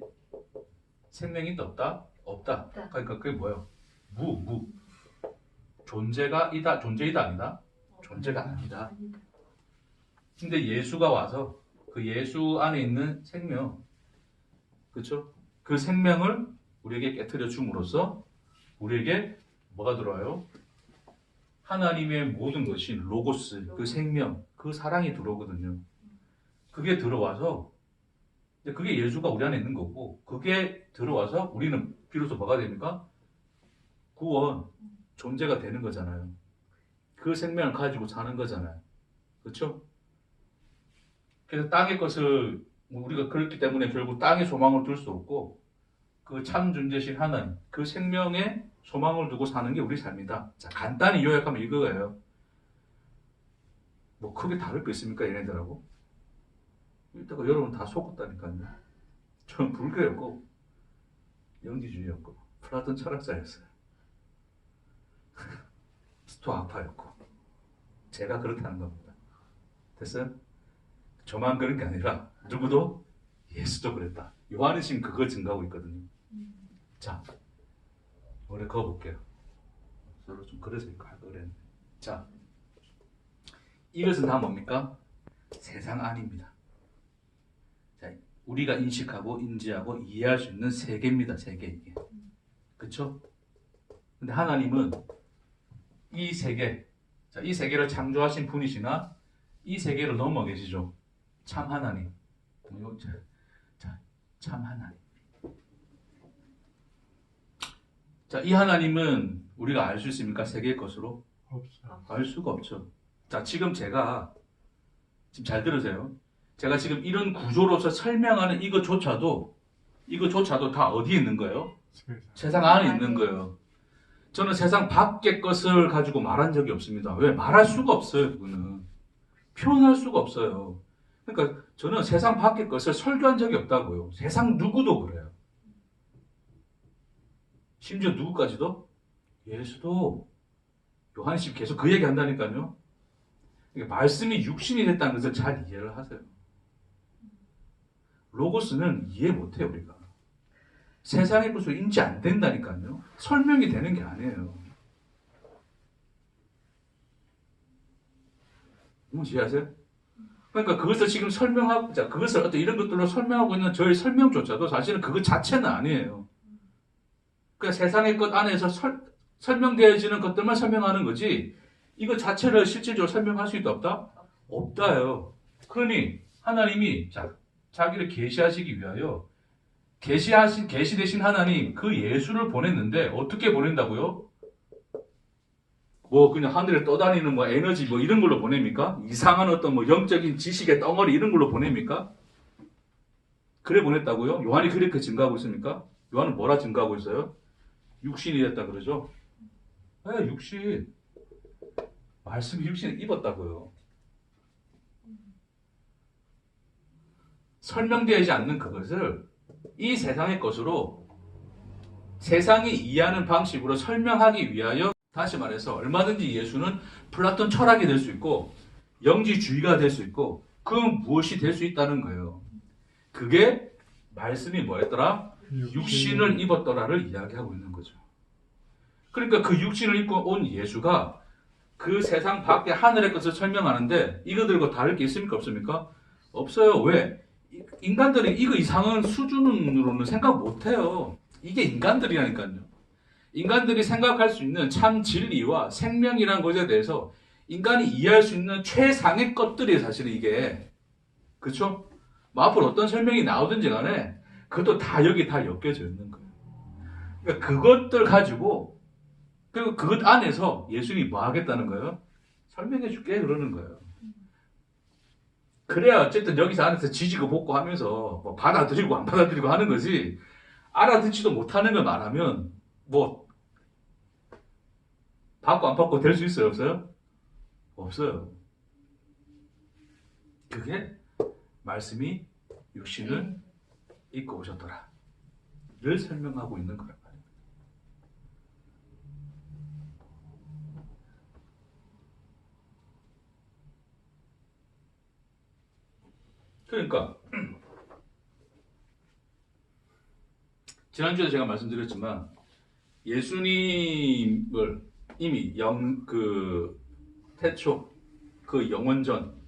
생명이 없다? 없다. 그러니까 그게 뭐예요? 무. 존재이다 아니다? 존재가 아니다. 근데 예수가 와서 그 예수 안에 있는 생명, 그렇죠? 그 생명을 우리에게 깨뜨려 줌으로써 우리에게 뭐가 들어와요? 하나님의 모든 것이 로고스, 그 생명, 그 사랑이 들어오거든요. 그게 들어와서 이제 그게 예수가 우리 안에 있는 거고, 그게 들어와서 우리는 비로소 뭐가 됩니까? 구원, 존재가 되는 거잖아요. 그 생명을 가지고 사는 거잖아요. 그렇죠? 그래서 땅의 것을 우리가 그렇기 때문에 결국 땅에 소망을 둘 수 없고, 그 참 존재신 하나님, 그 생명에 소망을 두고 사는 게 우리 삶이다. 자, 간단히 요약하면 이거예요. 뭐 크게 다를 거 있습니까, 얘네들하고? 이따가 여러분 다 속았다니까요. 저는 불교였고 영지주의였고 플라톤 철학자였어요. 스토아파였고 제가 그렇다는 겁니다. 됐어요? 저만 그런 게 아니라 누구도 예수도 그랬다. 요한은 지금 그걸 증가하고 있거든요. 자, 오래 그어볼게요. 서로 좀 그래서 그랬는데. 자, 이것은 다 뭡니까? 세상 안입니다. 자, 우리가 인식하고 인지하고 이해할 수 있는 세계입니다. 세계 이게. 그렇죠? 근데 하나님은 이 세계, 자, 이 세계를 창조하신 분이시나 이 세계를 넘어 계시죠. 참 하나님. 자, 참 하나님. 자, 이 하나님은 우리가 알 수 있습니까? 세계의 것으로? 없어요. 알 수가 없죠. 자, 지금 제가 지금 잘 들으세요. 제가 지금 이런 구조로서 설명하는 이것조차도 다 어디에 있는 거예요? 세상 안에 있는 거예요. 저는 세상 밖의 것을 가지고 말한 적이 없습니다. 왜? 말할 수가 없어요. 그거는. 표현할 수가 없어요. 그러니까 저는 세상 밖의 것을 설교한 적이 없다고요. 세상 누구도 그래요. 심지어 누구까지도? 예수도. 요한이 계속 그 얘기 한다니까요. 그러니까 말씀이 육신이 됐다는 것을 잘 이해를 하세요. 로고스는 이해 못해요, 우리가. 세상의 것으로 인지 안 된다니까요. 설명이 되는 게 아니에요. 이해하세요? 그러니까 그것을 지금 설명하고, 자, 그것을 어떤 이런 것들로 설명하고 있는 저의 설명조차도 사실은 그것 자체는 아니에요. 그러니까 세상의 것 안에서 설명되어지는 것들만 설명하는 거지, 이거 자체를 실질적으로 설명할 수 있다, 없다? 없다요. 그러니 하나님이 자기를 계시하시기 위하여 계시 되신 하나님 그 예수를 보냈는데 어떻게 보낸다고요? 뭐 그냥 하늘에 떠다니는 뭐 에너지 뭐 이런 걸로 보냅니까? 이상한 어떤 뭐 영적인 지식의 덩어리 이런 걸로 보냅니까? 그래 보냈다고요? 요한이 그렇게 증가하고 있습니까? 요한은 뭐라 증가하고 있어요? 육신이 됐다 그러죠? 네, 육신. 말씀이 육신을 입었다고요. 설명되지 않는 그것을 이 세상의 것으로 세상이 이해하는 방식으로 설명하기 위하여, 다시 말해서 얼마든지 예수는 플라톤 철학이 될 수 있고 영지주의가 될 수 있고 그 무엇이 될 수 있다는 거예요. 그게 말씀이 뭐였더라? 육신을 입었더라를 이야기하고 있는 거죠. 그러니까 그 육신을 입고 온 예수가 그 세상 밖의 하늘의 것을 설명하는데 이거들과 다를 게 있습니까? 없습니까? 없어요. 왜? 인간들이 이거 이상한 수준으로는 생각 못해요. 이게 인간들이라니까요. 인간들이 생각할 수 있는 참 진리와 생명이라는 것에 대해서 인간이 이해할 수 있는 최상의 것들이 사실은 이게, 그렇죠? 뭐 앞으로 어떤 설명이 나오든지 간에 그것도 다 여기 다 엮여져 있는 거예요. 그러니까 그것들 가지고, 그리고 그것 안에서 예수님이 뭐 하겠다는 거예요? 설명해 줄게 그러는 거예요. 그래야 어쨌든 여기서 안에서 지지고 볶고 하면서 뭐 받아들이고 안 받아들이고 하는 거지, 알아듣지도 못하는 걸 말하면 뭐 받고 안 받고 될 수 있어요? 없어요? 없어요. 그게 말씀이 육신을 입고 오셨더라 를 설명하고 있는 거란 말이에요. 그러니까 지난주에 제가 말씀드렸지만 예수님을 이미 태초 영원전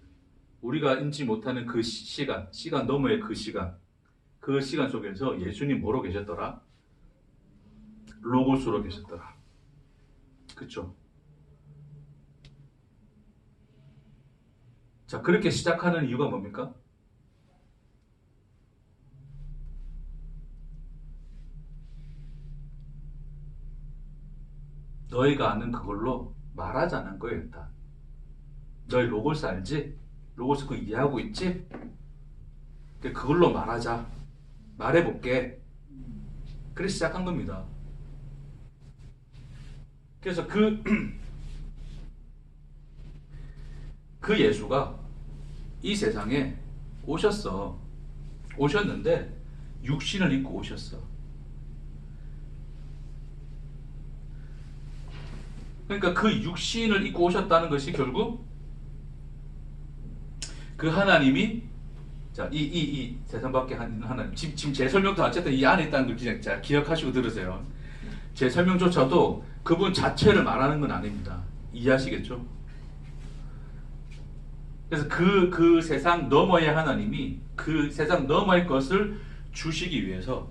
우리가 인지 못하는 그 시간 너머의 그 시간, 그 시간 속에서 예수님 뭐로 계셨더라? 로고스로 계셨더라. 그쵸? 자, 그렇게 시작하는 이유가 뭡니까? 너희가 아는 그걸로 말하자는 거예요, 일단. 너희 로고스 알지? 로고스 그거 이해하고 있지? 그걸로 말하자. 말해볼게. 그래 시작한 겁니다. 그래서 그 예수가 이 세상에 오셨어. 오셨는데 육신을 입고 오셨어. 그러니까 그 육신을 입고 오셨다는 것이 결국 그 하나님이 자, 이 세상 밖에 있는 하나님. 지금 제 설명도 어쨌든 이 안에 있다는 걸 그냥 자, 기억하시고 들으세요. 제 설명조차도 그분 자체를 말하는 건 아닙니다. 이해하시겠죠? 그래서 그 세상 너머의 하나님이 그 세상 너머의 것을 주시기 위해서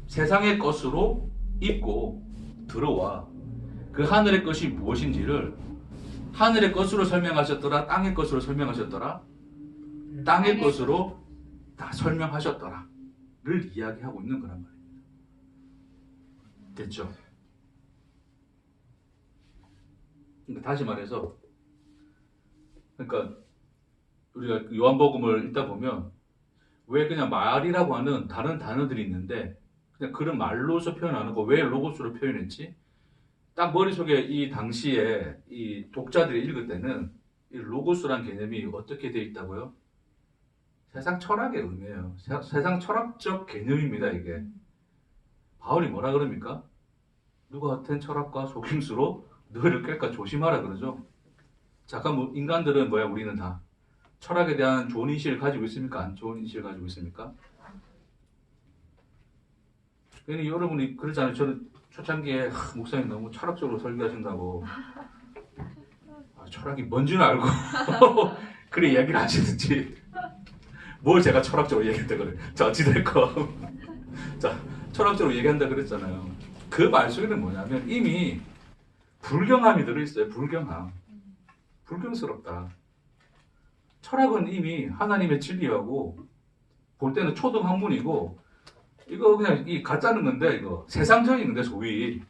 세상의 것으로 입고 들어와 그 하늘의 것이 무엇인지를 하늘의 것으로 설명하셨더라, 땅의 것으로 설명하셨더라, 땅의 것으로 다 설명하셨더라를 이야기하고 있는 거란 말입니다. 됐죠? 그러니까 다시 말해서 그러니까 우리가 요한복음을 읽다 보면 왜 그냥 말이라고 하는 다른 단어들이 있는데 그냥 그런 말로서 표현 안 하고 왜 로고스로 표현했지? 딱 머릿속에 이 당시에 이 독자들이 읽을 때는 이 로고스란 개념이 어떻게 되어 있다고요? 세상 철학의 의미예요. 세상 철학적 개념입니다, 이게. 바울이 뭐라 그럽니까? 누가 같은 철학과 속임수로 너희를 깰까 조심하라 그러죠. 잠깐 뭐 인간들은 뭐야? 우리는 다 철학에 대한 좋은 인식을 가지고 있습니까? 안 좋은 인식을 가지고 있습니까? 괜히 여러분이 그러잖아요. 저는 초창기에 목사님 너무 철학적으로 설교하신다고 철학이 뭔지는 알고 그래 이야기를 하시든지 뭘 제가 철학적으로 얘기했다 그래. 자 어찌됐건 자 철학적으로 얘기한다 그랬잖아요. 그 말 속에는 뭐냐면 이미 불경함이 들어있어요. 불경함. 불경스럽다. 철학은 이미 하나님의 진리하고 볼 때는 초등 학문이고 이거 그냥 이 가짜는 건데 이거 세상적인 건데 소위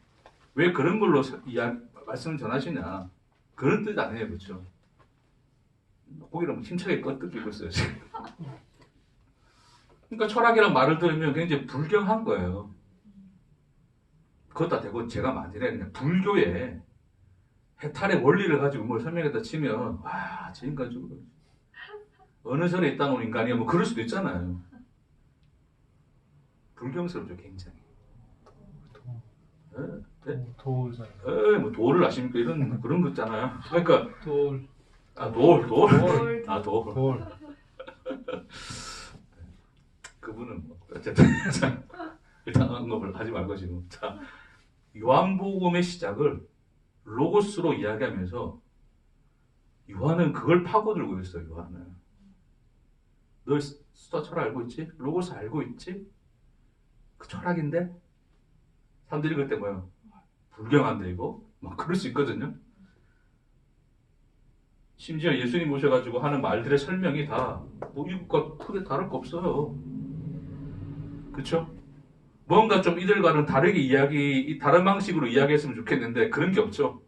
왜 그런 걸로 말씀을 전하시냐 그런 뜻 아니에요, 그렇죠? 거기를 뭐 힘차게 껐뜯기고 있어요 지금. 그러니까 철학이란 말을 들으면 굉장히 불경한 거예요. 그것다 대고 제가 만일에 그냥 불교의 해탈의 원리를 가지고 뭘 설명했다 치면 와, 저 인간 죽어. 어느 절에 있다 놓은 인간이야 뭐 그럴 수도 있잖아요. 불경스럽죠, 굉장히. 돌잖아요. 뭐 돌을 아십니까? 이런 그런 거 있잖아요. 그러니까 돌. 돌. 돌. 돌. 그분은 뭐 어쨌든 자, 일단 언급을 하지 말고 지금 자 요한복음의 시작을 로고스로 이야기하면서 요한은 그걸 파고들고 있어요. 요한은 너 스토아 철학 알고 있지? 로고스 알고 있지? 그 철학인데 사람들이 그때 뭐야 불경한데 이거 막 그럴 수 있거든요. 심지어 예수님 오셔가지고 하는 말들의 설명이 다 뭐 이것과 크게 다를 거 없어요. 그렇죠? 뭔가 좀 이들과는 다르게 다른 방식으로 이야기했으면 좋겠는데 그런 게 없죠.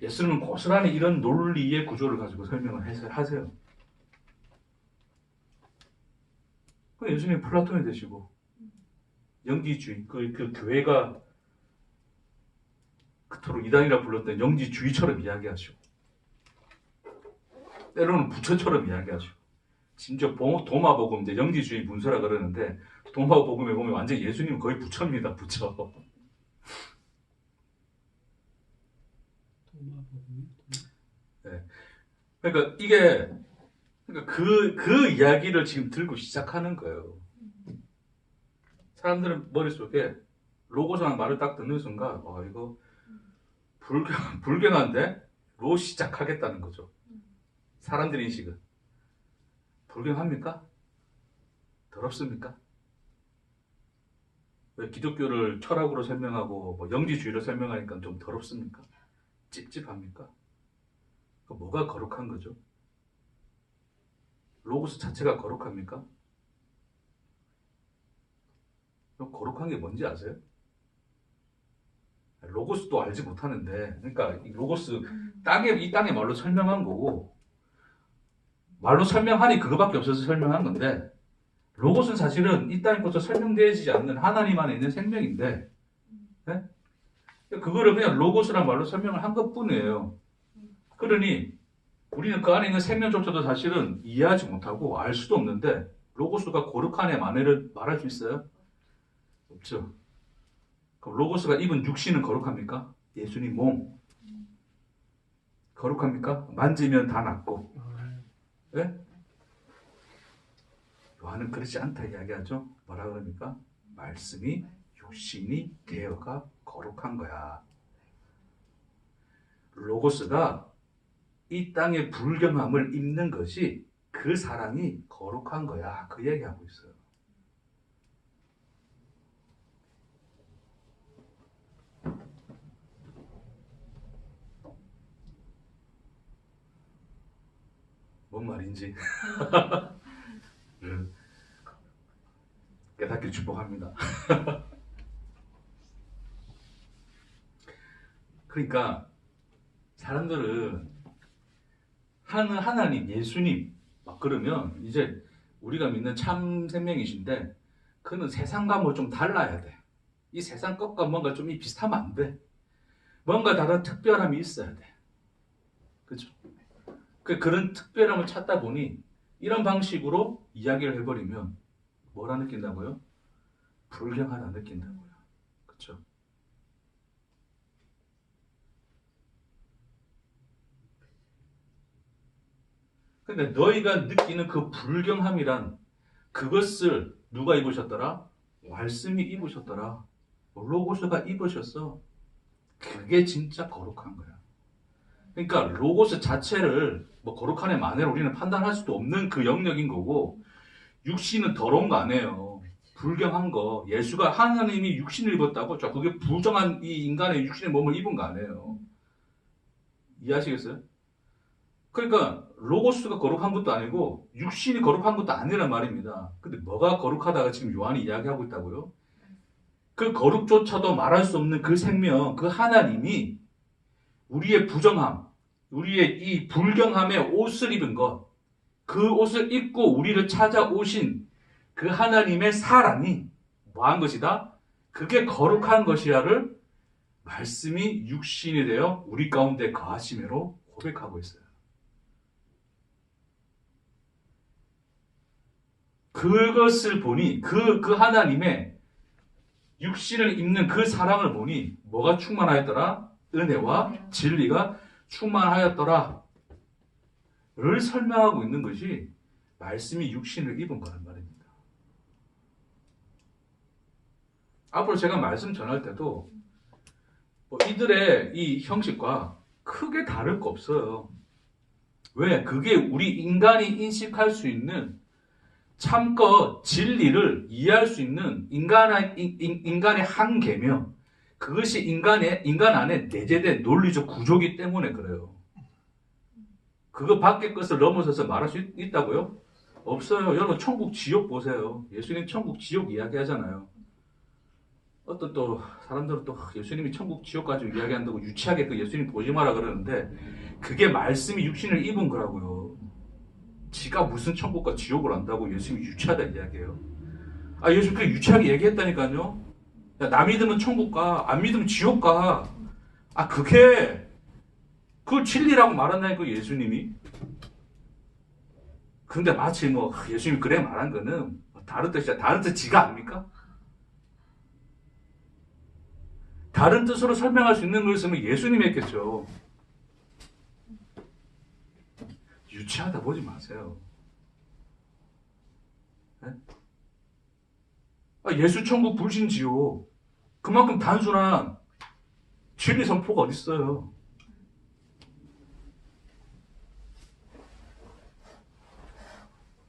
예수님은 고스란히 이런 논리의 구조를 가지고 설명을 하세요. 예수님이 플라톤이 되시고 영지주의 그 교회가 그토록 이단이라 불렀던 영지주의처럼 이야기하시고 때로는 부처처럼 이야기하시고 심지어 도마복음 이제 영지주의 문서라 그러는데 도마복음에 보면 완전 예수님은 거의 부처입니다. 부처. 네. 그러니까 이게 그러니까 그 이야기를 지금 들고 시작하는 거예요. 사람들은 머릿속에 로고스라는 말을 딱 듣는 순간 이거 불경한데 로 시작하겠다는 거죠. 사람들의 인식은 불경합니까? 더럽습니까? 왜 기독교를 철학으로 설명하고 뭐 영지주의로 설명하니까 좀 더럽습니까? 찝찝합니까? 뭐가 거룩한 거죠? 로고스 자체가 거룩합니까? 거룩한 게 뭔지 아세요? 로고스도 알지 못하는데, 그러니까 이 로고스 이 땅의 말로 설명한 거고, 말로 설명하니 그거밖에 없어서 설명한 건데, 로고스는 사실은 이 땅에 벌써 설명되어지지 않는 하나님 안에 있는 생명인데, 네? 그거를 그냥 로고스란 말로 설명을 한 것뿐이에요. 그러니 우리는 그 안에 있는 생명조차도 사실은 이해하지 못하고 알 수도 없는데, 로고스가 거룩한 애 말할 수 있어요? 없죠. 그럼 로고스가 입은 육신은 거룩합니까? 예수님 몸 거룩합니까? 만지면 다 낫고. 예? 요한은 그렇지 않다 이야기하죠. 뭐라 그럽니까? 말씀이 육신이 되어가 거룩한 거야. 로고스가 이 땅의 불경함을 입는 것이 그 사랑이 거룩한 거야. 그 얘기하고 있어요. 뭔 말인지 깨닫기 축복합니다. 그러니까 사람들은 하나님, 예수님 막 그러면 이제 우리가 믿는 참 생명이신데 그는 세상과 뭐 좀 달라야 돼. 이 세상 것과 뭔가 좀 비슷하면 안 돼. 뭔가 다른 특별함이 있어야 돼. 그렇죠? 그런 특별함을 찾다 보니 이런 방식으로 이야기를 해버리면 뭐라 느낀다고요? 불경하다 느낀다고요. 그렇죠? 근데 너희가 느끼는 그 불경함이란 그것을 누가 입으셨더라? 말씀이 입으셨더라. 로고스가 입으셨어. 그게 진짜 거룩한 거야. 그러니까 로고스 자체를 뭐 거룩한 애 만회로 우리는 판단할 수도 없는 그 영역인 거고, 육신은 더러운 거 아니에요. 불경한 거. 예수가 하나님이 육신을 입었다고? 자, 그게 부정한 이 인간의 육신의 몸을 입은 거 아니에요. 이해하시겠어요? 그러니까 로고스가 거룩한 것도 아니고 육신이 거룩한 것도 아니란 말입니다. 근데 뭐가 거룩하다가 지금 요한이 이야기하고 있다고요? 그 거룩조차도 말할 수 없는 그 생명, 그 하나님이 우리의 부정함, 우리의 이 불경함의 옷을 입은 것, 그 옷을 입고 우리를 찾아오신 그 하나님의 사랑이 뭐한 것이다? 그게 거룩한 것이야를 말씀이 육신이 되어 우리 가운데 거하심으로 고백하고 있어요. 그것을 보니 그 하나님의 육신을 입는 그 사랑을 보니 뭐가 충만하였더라? 은혜와 진리가 충만하였더라. 를 설명하고 있는 것이 말씀이 육신을 입은 거란 말입니다. 앞으로 제가 말씀 전할 때도 이들의 이 형식과 크게 다를 거 없어요. 왜? 그게 우리 인간이 인식할 수 있는 참껏 진리를 이해할 수 있는 인간의 한계며 그것이 인간 안에 내재된 논리적 구조이기 때문에 그래요. 그거 밖의 것을 넘어서서 말할 수 있다고요? 없어요. 여러분 천국 지옥 보세요. 예수님 천국 지옥 이야기하잖아요. 어떤 또 사람들은 또 예수님이 천국 지옥 가지고 이야기한다고 유치하게 그 예수님 보지 마라 그러는데 그게 말씀이 육신을 입은 거라고요. 지가 무슨 천국과 지옥을 안다고 예수님이 유치하다 이야기해요. 아, 예수 그렇게 유치하게 얘기했다니까요. 야, 나 믿으면 천국 가, 안 믿으면 지옥 가. 아, 그게 그걸 진리라고 말한다니까 예수님이. 근데 마치 뭐 예수님이 그래 말한 거는 다른 뜻이야. 다른 뜻 지가 압니까? 다른 뜻으로 설명할 수 있는 걸 쓰면 예수님이 했겠죠. 유치하다 보지 마세요. 네? 아, 예수 천국 불신 지옥. 그만큼 단순한 진리 선포가 어디 있어요?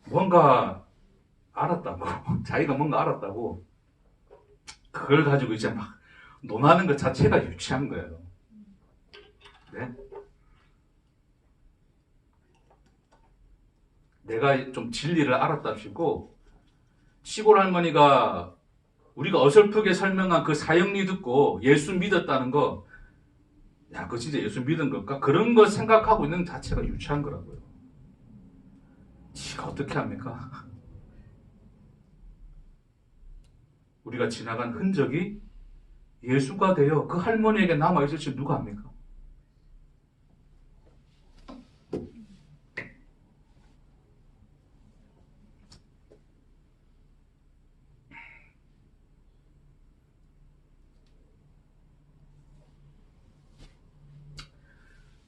뭔가 알았다고. 자기가 뭔가 알았다고. 그걸 가지고 이제 막 논하는 것 자체가 유치한 거예요. 네? 내가 좀 진리를 알았답시고 시골 할머니가 우리가 어설프게 설명한 그 사형리 듣고 예수 믿었다는 거, 야, 그거 진짜 예수 믿은 걸까? 그런 거 생각하고 있는 자체가 유치한 거라고요. 지가 어떻게 합니까? 우리가 지나간 흔적이 예수가 되어 그 할머니에게 남아있을지 누가 압니까?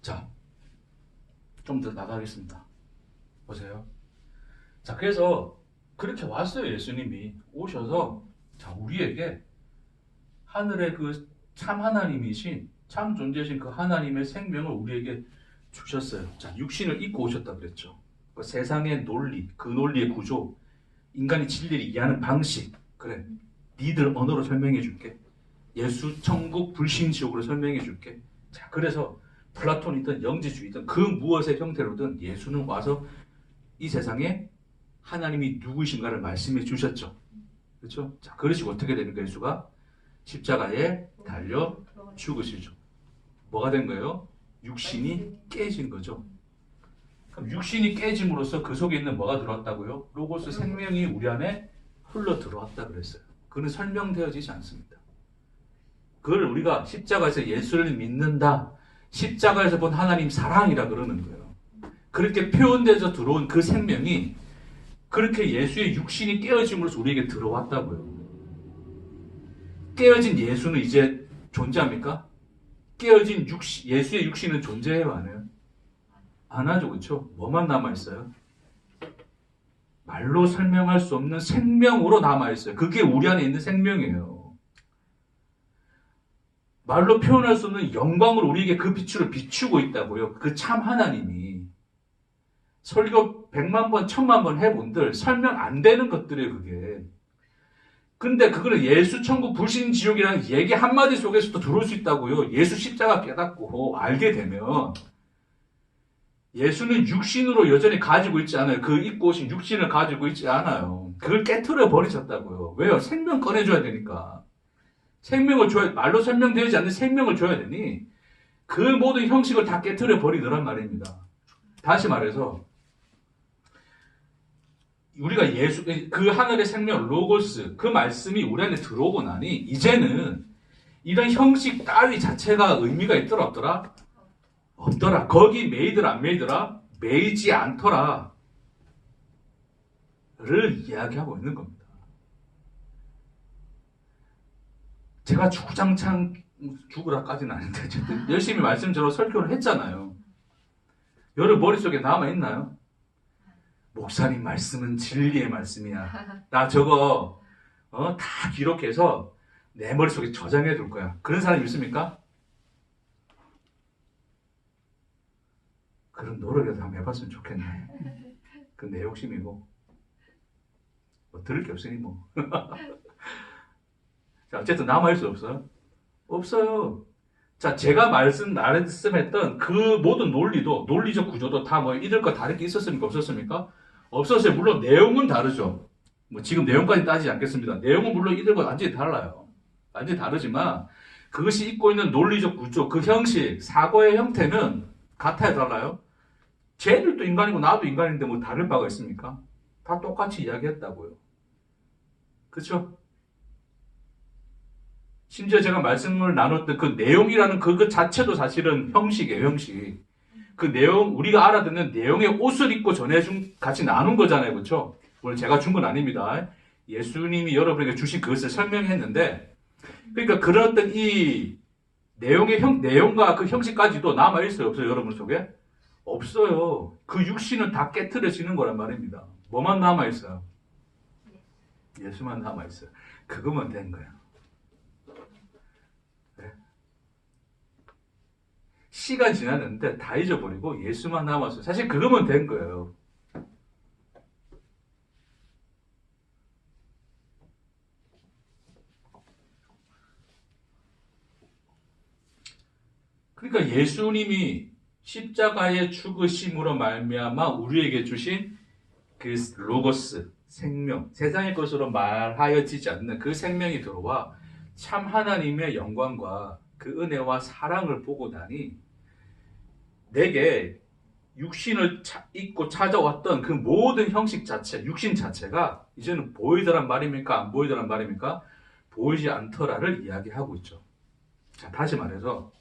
자, 좀 더 나가겠습니다. 보세요. 자, 그래서 그렇게 왔어요. 예수님이 오셔서 자, 우리에게 하늘의 그 참 하나님이신 참 존재신 그 하나님의 생명을 우리에게 주셨어요. 자, 육신을 입고 오셨다 그랬죠. 그 세상의 논리, 그 논리의 구조, 인간이 진리를 이해하는 방식, 그래, 니들 언어로 설명해 줄게. 예수, 천국, 불신, 지옥으로 설명해 줄게. 자, 그래서 플라톤이든 영지주의든 그 무엇의 형태로든 예수는 와서 이 세상에 하나님이 누구이신가를 말씀해 주셨죠. 그렇죠? 자, 그러시고 어떻게 됩니까? 예수가 십자가에 달려 죽으시죠. 뭐가 된 거예요? 육신이 깨진 거죠. 그럼 육신이 깨짐으로써 그 속에 있는 뭐가 들어왔다고요? 로고스 생명이 우리 안에 흘러 들어왔다 그랬어요. 그건 설명되어지지 않습니다. 그걸 우리가 십자가에서 예수를 믿는다, 십자가에서 본 하나님 사랑이라 그러는 거예요. 그렇게 표현돼서 들어온 그 생명이 그렇게 예수의 육신이 깨어짐으로써 우리에게 들어왔다고요. 깨어진 예수는 이제 존재합니까? 깨어진 예수의 육신은 존재해요, 안 해요? 안 하죠, 그렇죠? 뭐만 남아있어요? 말로 설명할 수 없는 생명으로 남아있어요. 그게 우리 안에 있는 생명이에요. 말로 표현할 수 없는 영광으로 우리에게 그 빛으로 비추고 있다고요. 그 참 하나님이. 설교 100만 번, 1000만 번 해본들 설명 안 되는 것들이에요, 그게. 근데 그거는 예수, 천국, 불신, 지옥이라는 얘기 한마디 속에서도 들어올 수 있다고요. 예수 십자가 깨닫고 알게 되면 예수는 육신으로 여전히 가지고 있지 않아요. 그 입고 오신 육신을 가지고 있지 않아요. 그걸 깨트려 버리셨다고요. 왜요? 생명 꺼내줘야 되니까. 생명을 줘야, 말로 설명되지 않는 생명을 줘야 되니 그 모든 형식을 다 깨트려 버리더란 말입니다. 다시 말해서 우리가 예수, 그 하늘의 생명, 로고스, 그 말씀이 우리 안에 들어오고 나니 이제는 이런 형식 따위 자체가 의미가 있더라 없더라? 없더라. 거기 매이더라 안 매이더라? 매이지 않더라 를 이야기하고 있는 겁니다. 제가 주구장창 죽으라까지는 아닌데 어쨌든 열심히 말씀처럼 설교를 했잖아요. 여러분 머릿속에 남아있나요? 목사님 말씀은 진리의 말씀이야. 나 저거 다 기록해서 내 머릿속에 저장해 둘 거야. 그런 사람 있습니까? 그런 노력이라도 한번 해봤으면 좋겠네. 그 내 욕심이고 뭐 들을 게 없으니 뭐. 자, 어쨌든 남아있을 수 없어요? 없어요. 자, 제가 말씀했던 그 모든 논리도, 논리적 구조도 다 뭐 이럴 거 다를 게 있었습니까? 없었습니까? 없었어요. 물론 내용은 다르죠. 뭐 지금 내용까지 따지지 않겠습니다. 내용은 물론 이들과 완전히 달라요. 완전히 다르지만 그것이 입고 있는 논리적 구조, 그 형식, 사고의 형태는 같아요, 달라요? 쟤들도 인간이고 나도 인간인데 뭐 다를 바가 있습니까? 다 똑같이 이야기했다고요. 그렇죠? 심지어 제가 말씀을 나눴던 그 내용이라는 그 자체도 사실은 형식이에요, 형식. 그 내용, 우리가 알아듣는 내용의 옷을 입고 전해준, 같이 나눈 거잖아요, 그렇죠? 오늘 제가 준 건 아닙니다. 예수님이 여러분에게 주신 그것을 설명했는데, 그러니까 그런 어떤 이 내용과 그 형식까지도 남아있어요, 없어요, 여러분 속에? 없어요. 그 육신은 다 깨트려지는 거란 말입니다. 뭐만 남아있어요? 예수만 남아있어요. 그거면 된 거예요. 네? 시간 지났는데 다 잊어버리고 예수만 남았어요. 사실 그거면 된 거예요. 그러니까 예수님이 십자가의 죽으심으로 말미암아 우리에게 주신 그 로고스, 생명, 세상의 것으로 말하여지지 않는 그 생명이 들어와 참 하나님의 영광과 그 은혜와 사랑을 보고 나니 내게 육신을 입고 찾아왔던 그 모든 형식 자체, 육신 자체가 이제는 보이더란 말입니까? 안 보이더란 말입니까? 보이지 않더라를 이야기하고 있죠. 자, 다시 말해서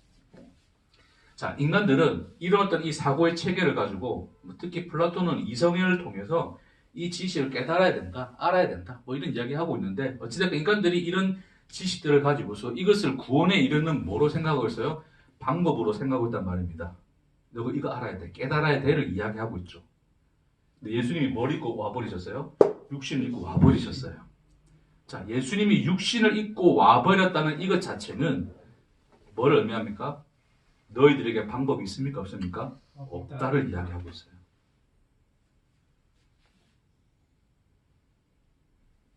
자, 인간들은 이런 어떤 이 사고의 체계를 가지고 특히 플라톤은 이성애를 통해서 이 지식을 깨달아야 된다, 알아야 된다, 뭐 이런 이야기하고 있는데 어찌됐든 인간들이 이런 지식들을 가지고서 이것을 구원에 이르는 뭐로 생각하고 있어요? 방법으로 생각하고 있단 말입니다. 너 이거 알아야 돼, 깨달아야 돼를 이야기하고 있죠. 근데 예수님이 뭘 입고 와버리셨어요? 육신을 입고 와버리셨어요. 자, 예수님이 육신을 입고 와버렸다는 이것 자체는 뭘 의미합니까? 너희들에게 방법이 있습니까? 없습니까? 없다를 이야기하고 있어요.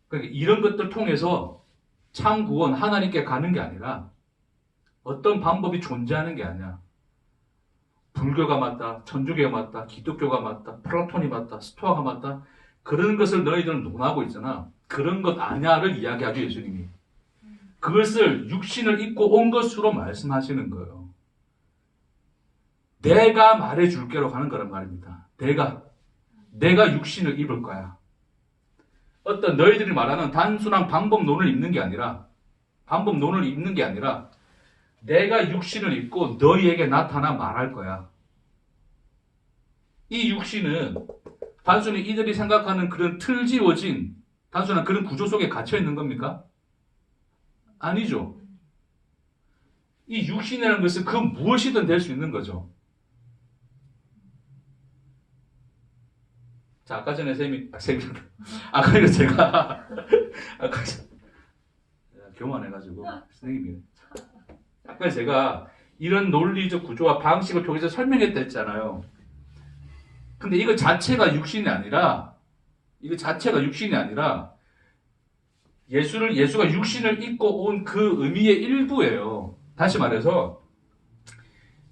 그러니까 이런 것들 통해서 참 구원, 하나님께 가는 게 아니라 어떤 방법이 존재하는 게 아니야. 불교가 맞다, 천주교가 맞다, 기독교가 맞다, 플라톤이 맞다, 스토아가 맞다. 그런 것을 너희들은 논하고 있잖아. 그런 것 아냐를 이야기하죠, 예수님이. 그것을 육신을 입고 온 것으로 말씀하시는 거예요. 내가 말해줄게로 가는 거란 말입니다. 내가 육신을 입을 거야. 어떤 너희들이 말하는 단순한 방법론을 입는 게 아니라 내가 육신을 입고 너희에게 나타나 말할 거야. 이 육신은 단순히 이들이 생각하는 그런 틀지어진 단순한 그런 구조 속에 갇혀 있는 겁니까? 아니죠. 이 육신이라는 것은 그 무엇이든 될 수 있는 거죠. 자, 아까 전에 아까 제가 아까 교만해가지고 선생님이 아까 제가 이런 논리적 구조와 방식을 통해서 설명했다 했잖아요. 근데 이거 자체가 육신이 아니라 예수가 육신을 입고 온 그 의미의 일부예요. 다시 말해서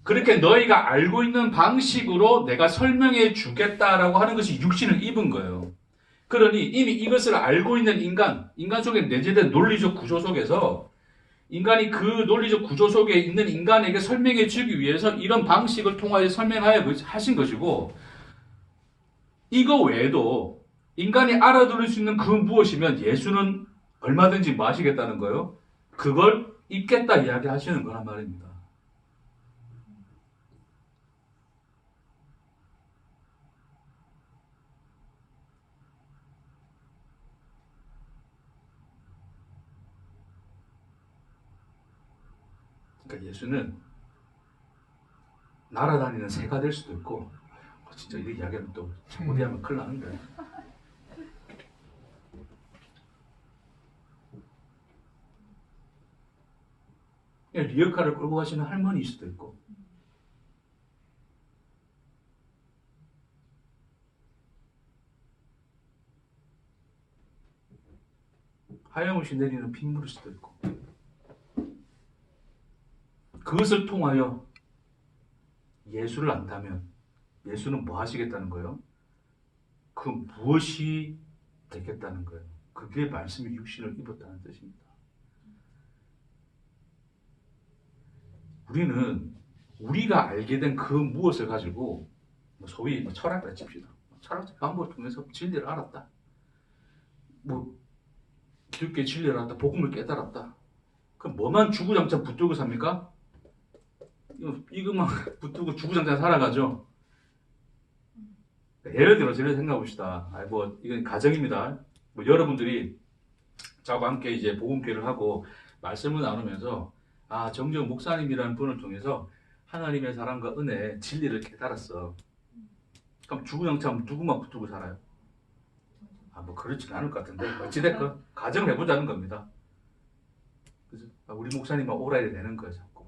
그렇게 너희가 알고 있는 방식으로 내가 설명해 주겠다라고 하는 것이 육신을 입은 거예요. 그러니 이미 이것을 알고 있는 인간 속에 내재된 논리적 구조 속에서 인간이 그 논리적 구조 속에 있는 인간에게 설명해 주기 위해서 이런 방식을 통하여 설명하여 하신 것이고 이거 외에도 인간이 알아들을 수 있는 그 무엇이면 예수는 얼마든지 뭐 하시겠다는 거예요? 그걸 입겠다 이야기하시는 거란 말입니다. 그러니까 예수는 날아다니는 새가 될 수도 있고 진짜 이렇게 이야기하면 또 잘못하면 큰일 나는 거예요. 그냥 리어카를 끌고 가시는 할머니일 수도 있고 하염없이 내리는 빗물일 수도 있고 그것을 통하여 예수를 안다면 예수는 뭐 하시겠다는 거예요? 그 무엇이 되겠다는 거예요. 그게 말씀이 육신을 입었다는 뜻입니다. 우리는 우리가 알게 된 그 무엇을 가지고 소위 철학을 칩시다. 철학적 방법을 통해서 진리를 알았다. 기독교의 진리를 알았다. 복음을 깨달았다. 그럼 뭐만 주구장창 붙들고 삽니까? 이것만 붙들고 주구장창 살아가죠. 예를 들어 저를 생각해 봅시다. 이건 가정입니다. 여러분들이 저하고 함께 이제 복음교회를 하고 말씀을 나누면서 정정 목사님이라는 분을 통해서 하나님의 사랑과 은혜, 진리를 깨달았어. 그럼 주구장창 누구만 붙들고 살아요? 그렇지는 않을 것 같은데 어찌됐건 가정을 해보자는 겁니다. 그죠? 우리 목사님만 오라야 되는 거예요. 자꾸.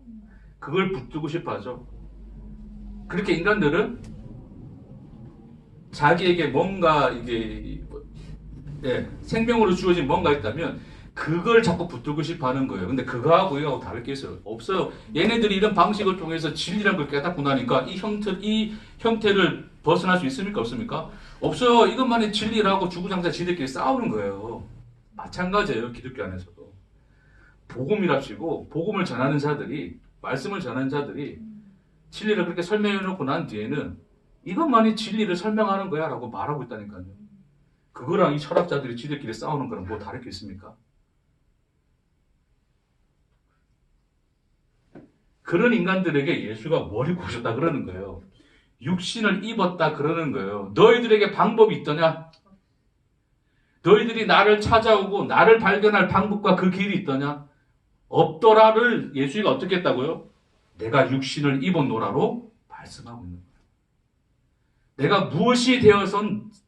그걸 붙들고 싶어 하죠. 그렇게 인간들은 자기에게 뭔가 생명으로 주어진 뭔가 있다면 그걸 자꾸 붙들고 싶어 하는 거예요. 근데 그거하고 이거하고 다를 게 있어요. 없어요. 얘네들이 이런 방식을 통해서 진리라는 걸 깨닫고 나니까 이 형태를 벗어날 수 있습니까? 없습니까? 없어요. 이것만이 진리라고 주구장창 지들끼리 싸우는 거예요. 마찬가지예요. 기독교 안에서도. 복음이랍시고 복음을 전하는 자들이 말씀을 전하는 자들이 진리를 그렇게 설명해 놓고 난 뒤에는 이것만이 진리를 설명하는 거야 라고 말하고 있다니까요. 그거랑 이 철학자들이 지들끼리 싸우는 거랑 뭐 다를 게 있습니까? 그런 인간들에게 예수가 뭘 입고 오셨다 그러는 거예요. 육신을 입었다 그러는 거예요. 너희들에게 방법이 있더냐? 너희들이 나를 찾아오고 나를 발견할 방법과 그 길이 있더냐? 없더라를 예수가 어떻게 했다고요? 내가 육신을 입었노라로 말씀하고 있는 거예요.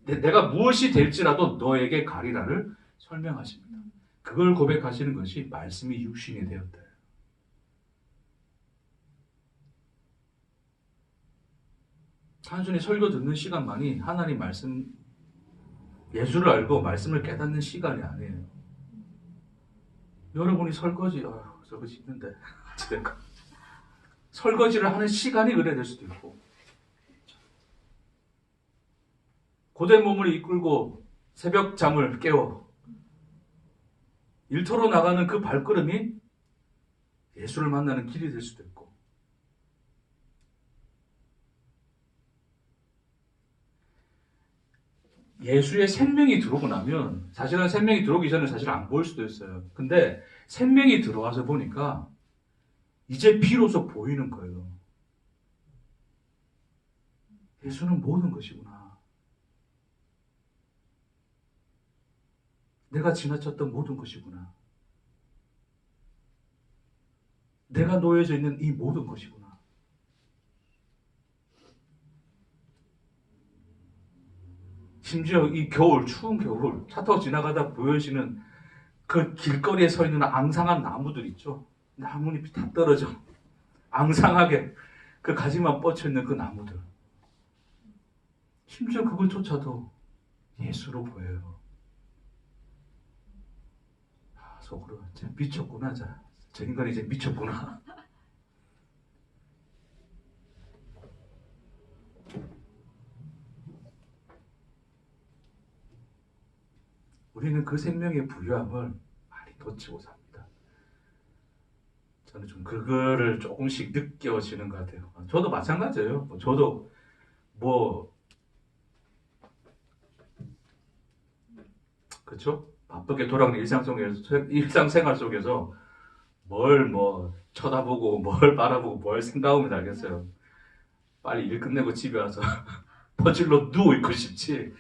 내가 무엇이 될지라도 너에게 가리라를 설명하십니다. 그걸 고백하시는 것이 말씀이 육신이 되었다. 단순히 설교 듣는 시간만이 하나님 말씀, 예수를 알고 말씀을 깨닫는 시간이 아니에요. 여러분이 설거지 있는데 설거지를 하는 시간이 그래야 될 수도 있고, 고된 몸을 이끌고 새벽 잠을 깨워 일터로 나가는 그 발걸음이 예수를 만나는 길이 될 수도 있고, 예수의 생명이 들어오고 나면 사실은 생명이 들어오기 전에 사실 안 보일 수도 있어요. 근데 생명이 들어와서 보니까 이제 비로소 보이는 거예요. 예수는 모든 것이구나. 내가 지나쳤던 모든 것이구나. 내가 놓여져 있는 이 모든 것이구나. 심지어 이 겨울, 추운 겨울, 차 타고 지나가다 보여지는 그 길거리에 서 있는 앙상한 나무들 있죠. 나뭇잎이 다 떨어져. 앙상하게 그 가지만 뻗쳐 있는 그 나무들. 심지어 그것조차도 예수로 보여요. 속으로 미쳤구나. 저 인간이 이제 미쳤구나. 우리는 그 생명의 부유함을 많이 놓치고 삽니다. 저는 좀 그거를 조금씩 느껴지는 것 같아요. 저도 마찬가지예요. 저도 그렇죠? 바쁘게 돌아가는 일상생활 속에서 뭘 쳐다보고 뭘 바라보고 뭘 생각하면 알겠어요. 빨리 일 끝내고 집에 와서 퍼질러 누워 있고 싶지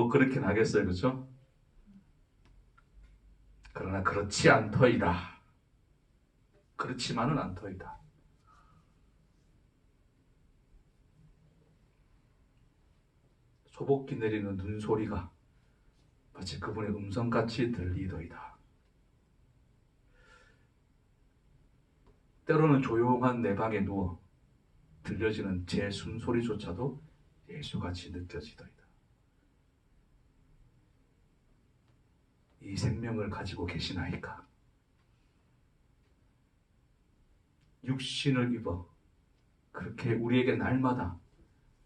그렇게 하겠어요. 그렇죠? 그러나 그렇지 않더이다. 그렇지만은 않더이다. 소복기 내리는 눈소리가 마치 그분의 음성같이 들리더이다. 때로는 조용한 내 방에 누워 들려지는 제 숨소리조차도 예수같이 느껴지더이다. 이 생명을 가지고 계시나이까? 육신을 입어 그렇게 우리에게 날마다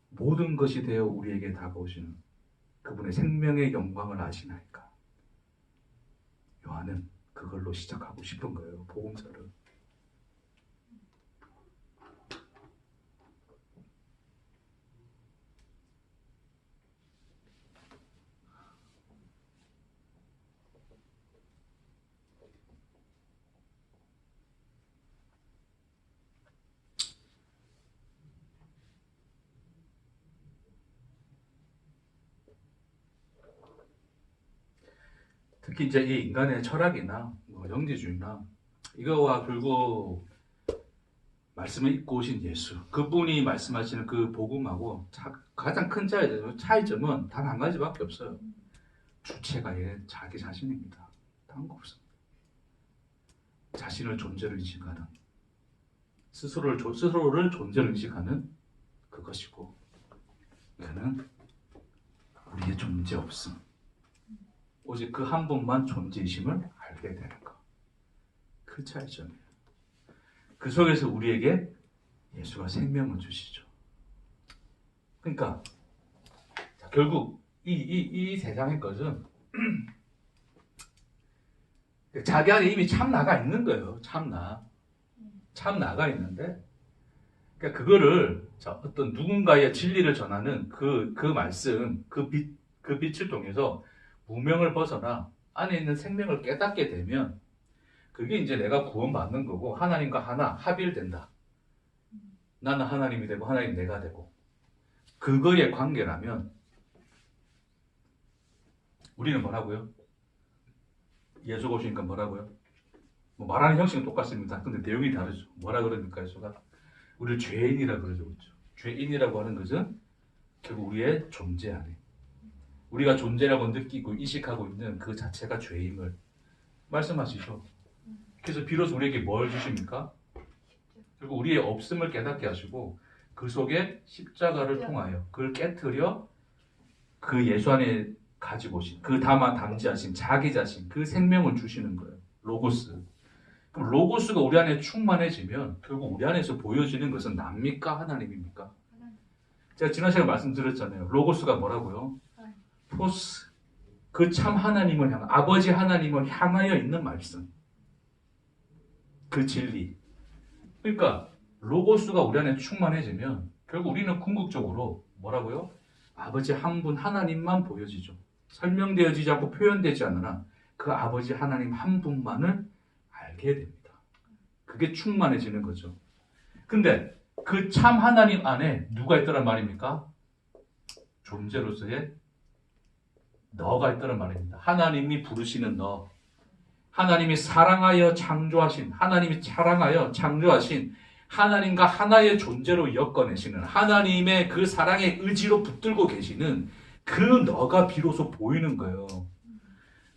모든 것이 되어 우리에게 다가오시는 그분의 생명의 영광을 아시나이까? 요한은 그걸로 시작하고 싶은 거예요. 복음서를. 특히 이제 이 인간의 철학이나 영지주의나 이거와 결국 말씀을 입고 오신 예수, 그분이 말씀하시는 그 복음하고 가장 큰 차이점은 단 한 가지밖에 없어요. 주체가 자기 자신입니다. 다른 거 없습니다. 자신을 존재를 인식하는, 스스로를 존재를 인식하는 그것이고, 그는 우리의 존재 없음, 오직 그 한 분만 존재이심을 알고 알게 되는 것. 그 차이점이에요. 그 속에서 우리에게 예수가 생명을 주시죠. 그러니까 자, 결국 이 세상의 것은 자기 안에 이미 참 나가 있는 거예요. 참 나가 있는데, 그러니까 그거를 어떤 누군가의 진리를 전하는 그 말씀, 그 빛을 통해서 무명을 벗어나 안에 있는 생명을 깨닫게 되면 그게 이제 내가 구원받는 거고 하나님과 하나 합일된다. 나는 하나님이 되고 하나님 내가 되고 그거의 관계라면 우리는 뭐라고요? 예수가 오시니까 뭐라고요? 뭐 말하는 형식은 똑같습니다. 근데 내용이 다르죠. 뭐라 그러니까 예수가 우리를 죄인이라 그러죠. 그렇죠? 죄인이라고 하는 것은 결국 우리의 존재 안에 우리가 존재라고 느끼고 인식하고 있는 그 자체가 죄임을 말씀하시죠. 그래서 비로소 우리에게 뭘 주십니까? 결국 우리의 없음을 깨닫게 하시고 그 속에 십자가를 통하여 그걸 깨트려 그 예수 안에 가지고 오신 그 담지하신 자기 자신 그 생명을 주시는 거예요. 로고스. 그럼 로고스가 우리 안에 충만해지면 결국 우리 안에서 보여지는 것은 납니까? 하나님입니까? 제가 지난 시간에 말씀드렸잖아요. 로고스가 뭐라고요? 포스. 그 참 하나님을 향한 아버지 하나님을 향하여 있는 말씀. 그 진리. 그러니까 로고스가 우리 안에 충만해지면 결국 우리는 궁극적으로 뭐라고요? 아버지 한 분 하나님만 보여지죠. 설명되어지지 않고 표현되지 않으나 그 아버지 하나님 한 분만을 알게 됩니다. 그게 충만해지는 거죠. 근데 그 참 하나님 안에 누가 있더란 말입니까? 존재로서의 너가 있더란 말입니다. 하나님이 부르시는 너. 하나님이 사랑하여 창조하신, 하나님이 사랑하여 창조하신 하나님과 하나의 존재로 엮어내시는 하나님의 그 사랑의 의지로 붙들고 계시는 그 너가 비로소 보이는 거예요.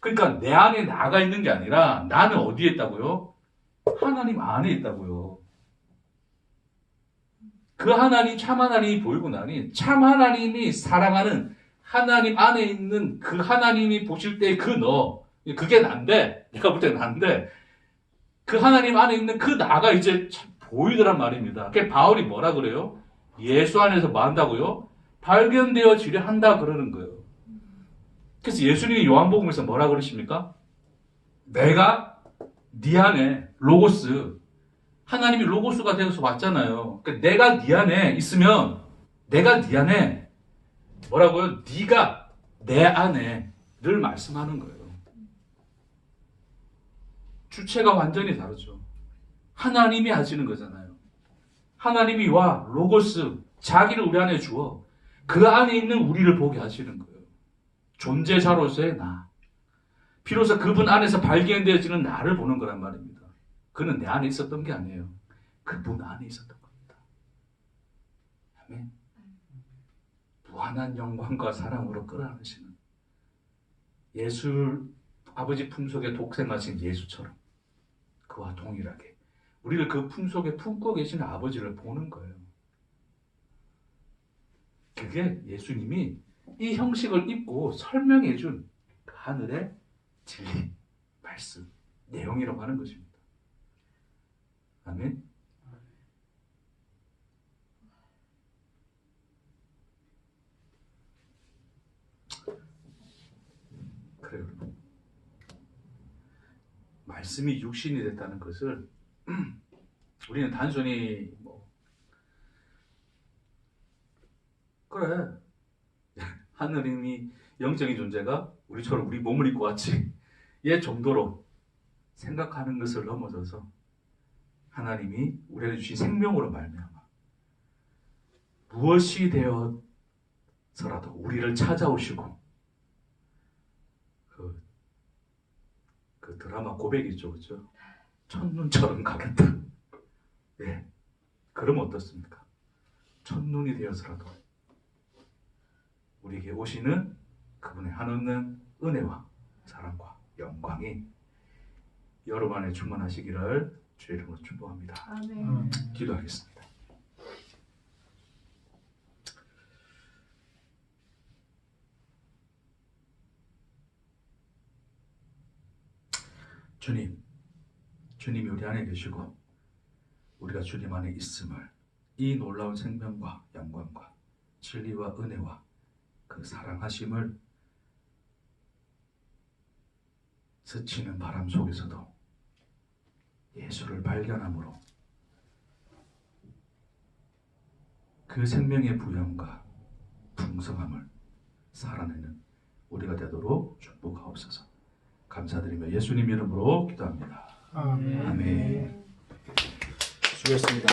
그러니까 내 안에 나가 있는 게 아니라 나는 어디에 있다고요? 하나님 안에 있다고요. 그 하나님, 참 하나님이 보이고 나니 참 하나님이 사랑하는 하나님 안에 있는 그 하나님이 보실 때 그 너, 그게 난데, 내가 볼 때 난데, 그 하나님 안에 있는 그 나가 이제 보이더란 말입니다. 그게 바울이 뭐라 그래요? 예수 안에서 뭐 한다고요? 발견되어지려 한다 그러는 거예요. 그래서 예수님이 요한복음에서 뭐라 그러십니까? 내가 네 안에 로고스, 하나님이 로고스가 되어서 왔잖아요. 그러니까 내가 네 안에 있으면 내가 네 안에 뭐라고요? 네가 내 안에를 말씀하는 거예요. 주체가 완전히 다르죠. 하나님이 하시는 거잖아요. 하나님이 와 로고스 자기를 우리 안에 주어 그 안에 있는 우리를 보게 하시는 거예요. 존재자로서의 나. 비로소 그분 안에서 발견되어지는 나를 보는 거란 말입니다. 그는 내 안에 있었던 게 아니에요. 그분 안에 있었던 겁니다. 아멘. 무한한 영광과 사랑으로 끌어안으시는 예수 아버지 품속에 독생하신 예수처럼 그와 동일하게 우리를 그 품속에 품고 계신 아버지를 보는 거예요. 그게 예수님이 이 형식을 입고 설명해 준 하늘의 진리, 말씀, 내용이라고 하는 것입니다. 아멘. 그래요. 말씀이 육신이 됐다는 것을 우리는 단순히 그래 하느님이 영적인 존재가 우리처럼 우리 몸을 입고 왔지 이 정도로 생각하는 것을 넘어서서 하나님이 우리에게 주신 생명으로 말미암아 무엇이 되어서라도 우리를 찾아오시고 그 드라마 고백이 있죠, 그렇죠? 첫눈처럼 가겠다. 예, 그러면 어떻습니까? 첫눈이 되어서라도 우리에게 오시는 그분의 한없는 은혜와 사랑과 영광이 여러분 안에 충만하시기를 주의 이름으로 축복합니다. 아멘. 기도하겠습니다. 주님이 우리 안에 계시고 우리가 주님 안에 있음을, 이 놀라운 생명과 영광과 진리와 은혜와 그 사랑하심을 스치는 바람 속에서도 예수를 발견함으로 그 생명의 부연과 풍성함을 살아내는 우리가 되도록 축복하옵소서. 감사드리며 예수님 이름으로 기도합니다. 아멘. 아멘. 수고했습니다.